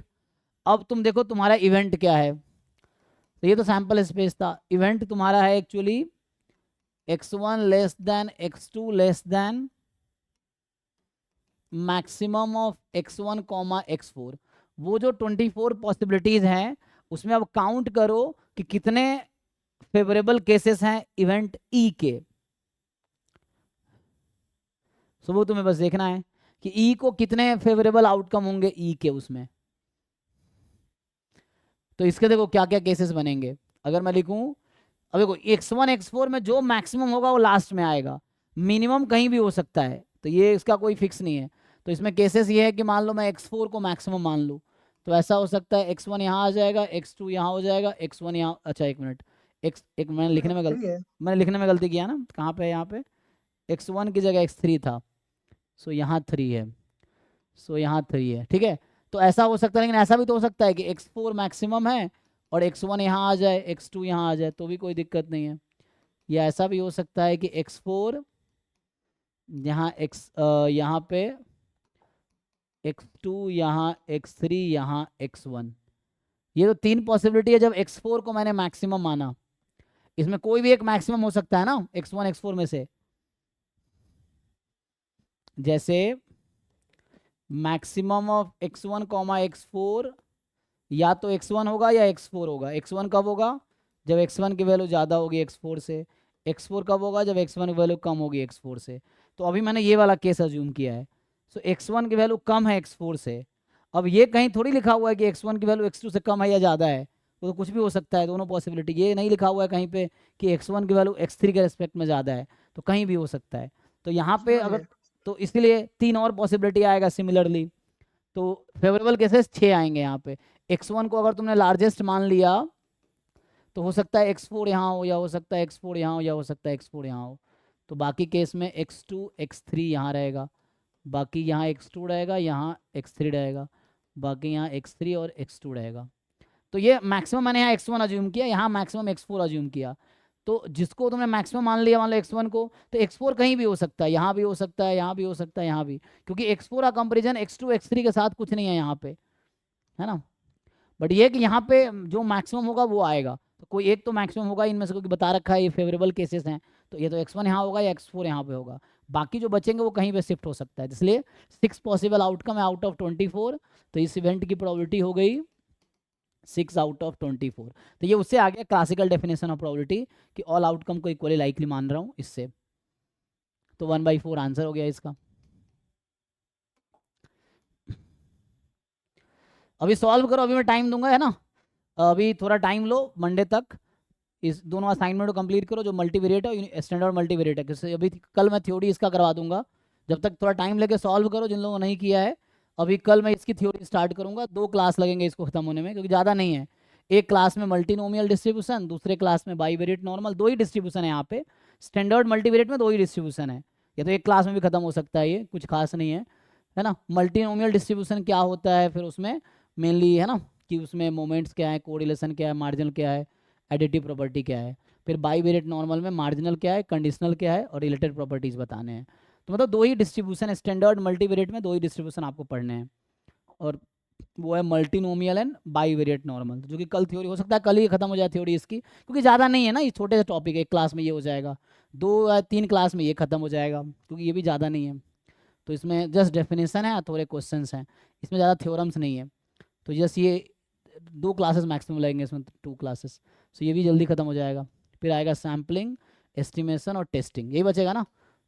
अब तुम देखो तुम्हारा इवेंट क्या है। तो ये तो सैंपल स्पेस था। इवेंट तुम्हारा है actually x1 less than x2 less than maximum of x1 comma x4। वो जो 24 पॉसिबिलिटीज हैं उसमें अब काउंट करो कि कितने फेवरेबल केसेस हैं इवेंट ई के। सो वो तुम्हें बस देखना है कि ई को कितने फेवरेबल आउटकम होंगे ई के उसमें। तो इसके देखो क्या क्या केसेस बनेंगे। अगर मैं लिखूं, अब देखो x1 x4 में जो मैक्सिमम होगा वो लास्ट में आएगा, मिनिमम कहीं भी हो सकता है, तो ये इसका कोई फिक्स नहीं है। तो इसमें केसेस ये है कि मान लो मैं x4 को मैक्सिमम मान लूँ, तो ऐसा हो सकता है x1 यहाँ आ जाएगा, x2 यहाँ हो जाएगा, x1 यहाँ, अच्छा एक मिनट, एक मैंने लिखने में गलती किया ना, कहाँ पे है, यहाँ पे x1 की जगह x3 था, सो यहाँ 3 है, सो यहाँ 3 है, ठीक है। तो ऐसा हो सकता है, लेकिन ऐसा भी तो हो सकता है कि x4 मैक्सिमम है और x1 यहाँ आ जाए, x2 यहाँ आ जाए, तो भी कोई दिक्कत नहीं है। या ऐसा भी हो सकता है कि x4 यहाँ यहाँ पे x2 यहाँ x3 यहाँ x1, ये तो 3 पॉसिबिलिटी है जब x4 को मैंने मैक्सिमम माना। इसमें कोई भी एक मैक्सिमम हो सकता है ना x1 x4 में से, जैसे maximum of x1 comma x4 या तो x1 होगा या x4 होगा। x1 कब होगा, जब x1 की वैल्यू ज़्यादा होगी x4 से। x4 कब होगा, जब x1 की वैल्यू कम होगी x4 से। तो अभी मैंने ये वाला केस अज्यूम किया है। सो x1 की वैल्यू कम है x4 से। अब ये कहीं थोड़ी लिखा हुआ है कि x1 की वैल्यू x2 से कम है या ज़्यादा है, तो कुछ भी हो सकता है, दोनों पॉसिबिलिटी। ये नहीं लिखा हुआ है कहीं पे कि x1 की वैल्यू x3 के रेस्पेक्ट में ज़्यादा है, तो कहीं भी हो सकता है। तो यहाँ पे अगर, तो इसलिए 3 और पॉसिबिलिटी आएगा सिमिलरली। तो फेवरेबल केसेस 6 आएंगे यहाँ पे। x1 को अगर तुमने लार्जेस्ट मान लिया तो हो सकता है x4 यहाँ हो, या हो सकता है x4 यहाँ हो, या हो सकता है x4 यहाँ हो। तो बाकी केस में x2 x3 यहाँ रहेगा, बाकी यहाँ x2 रहेगा, यहाँ x3 रहेगा, बाकी यहाँ x3 और x2 रहेगा। तो ये मैक्सिमम मैंने यहाँ x1 अज्यूम किया, यहाँ मैक्सिमम x4 अज्यूम किया। तो जिसको तुमने मैक्सिमम मान लिया, मान लो x1 को, तो x4 कहीं भी हो सकता है, यहाँ भी हो सकता है, यहाँ भी हो सकता है, यहाँ भी, क्योंकि x4 का कंपेरिजन x2 x3 के साथ कुछ नहीं है यहाँ पे, है ना। बट ये कि यहाँ पे जो मैक्सिमम होगा वो आएगा, तो कोई एक तो मैक्सिमम होगा इनमें से, क्योंकि बता रखा है ये फेवरेबल केसेस हैं। तो ये तो x1 यहाँ होगा या x4 यहाँ पे होगा, बाकी जो बचेंगे वो कहीं पे शिफ्ट हो सकता है। इसलिए 6 पॉसिबल आउटकम है आउट ऑफ 24। तो इस इवेंट की प्रोबेबिलिटी हो गई 6 आउट ऑफ 24। तो ये उससे आ गया क्लासिकल डेफिनेशन ऑफ प्रोबेबिलिटी कि ऑल आउटकम को इक्वली लाइकली मान रहा हूँ इससे। तो 1/4 आंसर हो गया इसका। अभी सॉल्व करो, अभी मैं टाइम दूंगा, है ना। अभी थोड़ा टाइम लो, मंडे तक इस दोनों असाइनमेंट को कंप्लीट करो, जो मल्टीवेरिएट है, स्टैंडर्ड मल्टीवेरिएट है। किससे अभी कल मैं थ्योरी इसका करवा दूंगा, जब तक थोड़ा टाइम लेके सॉल्व करो जिन लोगों ने नहीं किया है। अभी कल मैं इसकी थ्योरी स्टार्ट करूंगा, 2 क्लास लगेंगे इसको खत्म होने में, क्योंकि ज़्यादा नहीं है। एक क्लास में मल्टीनोमियल डिस्ट्रीब्यूशन, दूसरे क्लास में बाईवेरिएट नॉर्मल, 2 ही डिस्ट्रीब्यूशन है यहाँ पे। स्टैंडर्ड मल्टीवेरिएट में 2 ही डिस्ट्रीब्यूशन है, ये तो एक क्लास में भी खत्म हो सकता है, ये कुछ खास नहीं है ना। मल्टीनोमियल डिस्ट्रीब्यूशन क्या होता है, फिर उसमें मेनली है ना कि उसमें मोमेंट्स क्या है, कोरिलेशन क्या है, मार्जिनल क्या है, एडिटिव प्रॉपर्टी क्या है। फिर बाईवेरिएट नॉर्मल में मार्जिनल क्या है, कंडीशनल क्या है और रिलेटेड प्रॉपर्टीज बताने हैं। तो मतलब दो ही डिस्ट्रीब्यूशन है, स्टैंडर्ड मल्टीवेरिएट में दो ही डिस्ट्रीब्यूशन आपको पढ़ने हैं, और वो है मल्टीनोमियल एंड बाईवेरिएट नॉर्मल, जो कि कल थ्योरी हो सकता है कल ही खत्म हो जाए थ्योरी इसकी, क्योंकि ज़्यादा नहीं है ना, ये छोटे से टॉपिक है, एक क्लास में ये हो जाएगा, 2 या 3 क्लास में ये खत्म हो जाएगा, क्योंकि ये भी ज़्यादा नहीं है। तो इसमें जस्ट डेफिनेशन है, थोड़े क्वेश्चंस हैं, इसमें ज़्यादा थ्योरम्स नहीं है। तो जस्ट ये 2 क्लासेस मैक्सिमम लगेंगे इसमें, 2 क्लासेस। सो ये भी जल्दी खत्म हो जाएगा। फिर आएगा सैम्पलिंग, एस्टिमेशन और टेस्टिंग, यही बचेगा ना।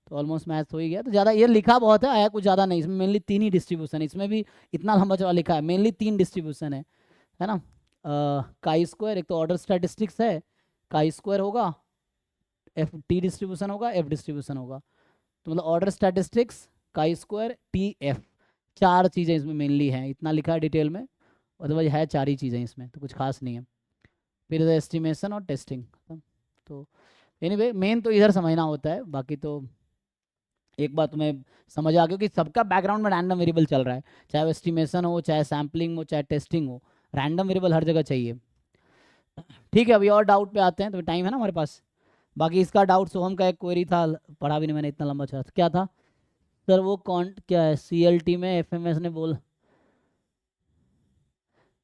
तो ऑलमोस्ट मैथ हो ही गया। तो ज़्यादा ये लिखा बहुत है, आया कुछ ज़्यादा नहीं, इसमें मेनली 3 ही डिस्ट्रीब्यूशन है, इसमें भी इतना लंबा चौड़ा लिखा है, मेनली 3 डिस्ट्रीब्यूशन है ना। काई स्क्वायर, एक तो ऑर्डर स्टैटिस्टिक्स है, काई स्क्वायर होगा, एफ टी डिस्ट्रीब्यूशन होगा, एफ डिस्ट्रीब्यूशन होगा। तो मतलब order statistics, chi square, T, F, 4 चीज़ें इसमें मेनली हैं, इतना लिखा है डिटेल में, अदरवाइज है 4 ही चीज़ें इसमें, तो कुछ खास नहीं है। फिर एस्टिमेशन और टेस्टिंग। तो एनीवे मेन तो इधर समझना होता है, बाकी तो एक बात तुम्हें समझ आ गया कि सबका बैकग्राउंड में रैंडम वेरिएबल चल रहा है, चाहे वो एस्टिमेशन हो, चाहे सैम्पलिंग हो, चाहे टेस्टिंग हो, रैंडम वेरिएबल हर जगह चाहिए। ठीक है, अभी और डाउट पे आते हैं, तो टाइम है ना हमारे पास। बाकी इसका डाउट सोहम का एक क्वेरी था, पढ़ा भी नहीं मैंने, इतना लंबा चला, क्या था सर वो कौन क्या है CLT में FMS ने बोल,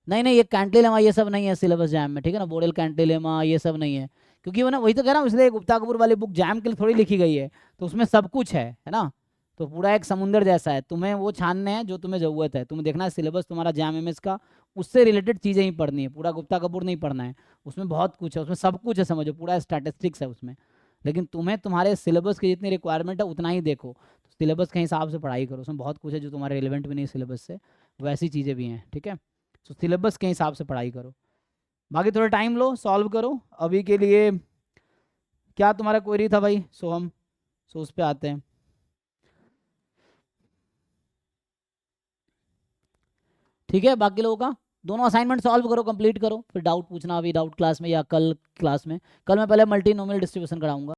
नहीं ये कैंटिलेमा ये सब नहीं है सिलेबस जैम में, ठीक है ना, बोरेल कैंटिलेमा ये सब नहीं है, क्योंकि वो ना वही तो कह रहा हूँ, इसलिए गुप्ता कपूर वाली बुक जैम के लिए थोड़ी लिखी गई है, तो उसमें सब कुछ है ना। तो पूरा एक समुंदर जैसा है, तुम्हें वो छानने हैं जो तुम्हें ज़रूरत है, तुम्हें देखना है सिलेबस तुम्हारा जैम MS का, उससे रिलेटेड चीज़ें ही पढ़नी है, पूरा गुप्ता कपूर नहीं पढ़ना है, उसमें बहुत कुछ है, उसमें सब कुछ है, समझो पूरा स्टैटिस्टिक्स है उसमें। लेकिन तुम्हें तुम्हारे सिलेबस की जितनी रिक्वायरमेंट है उतना ही देखो, तो सिलेबस के हिसाब से पढ़ाई करो, उसमें बहुत कुछ है जो तुम्हारे रिलेवेंट भी नहीं सिलेबस से, वैसी चीज़ें भी हैं, ठीक है। तो सिलेबस के हिसाब से पढ़ाई करो, बाकी थोड़ा टाइम लो, सॉल्व करो। अभी के लिए क्या तुम्हारा क्वेरी था भाई सोहम, सो उस पर आते हैं। ठीक है, बाकी लोगों का दोनों असाइनमेंट सॉल्व करो, कंप्लीट करो, फिर डाउट पूछना अभी डाउट क्लास में या कल क्लास में। कल मैं पहले मल्टीनोमियल डिस्ट्रीब्यूशन कराऊंगा।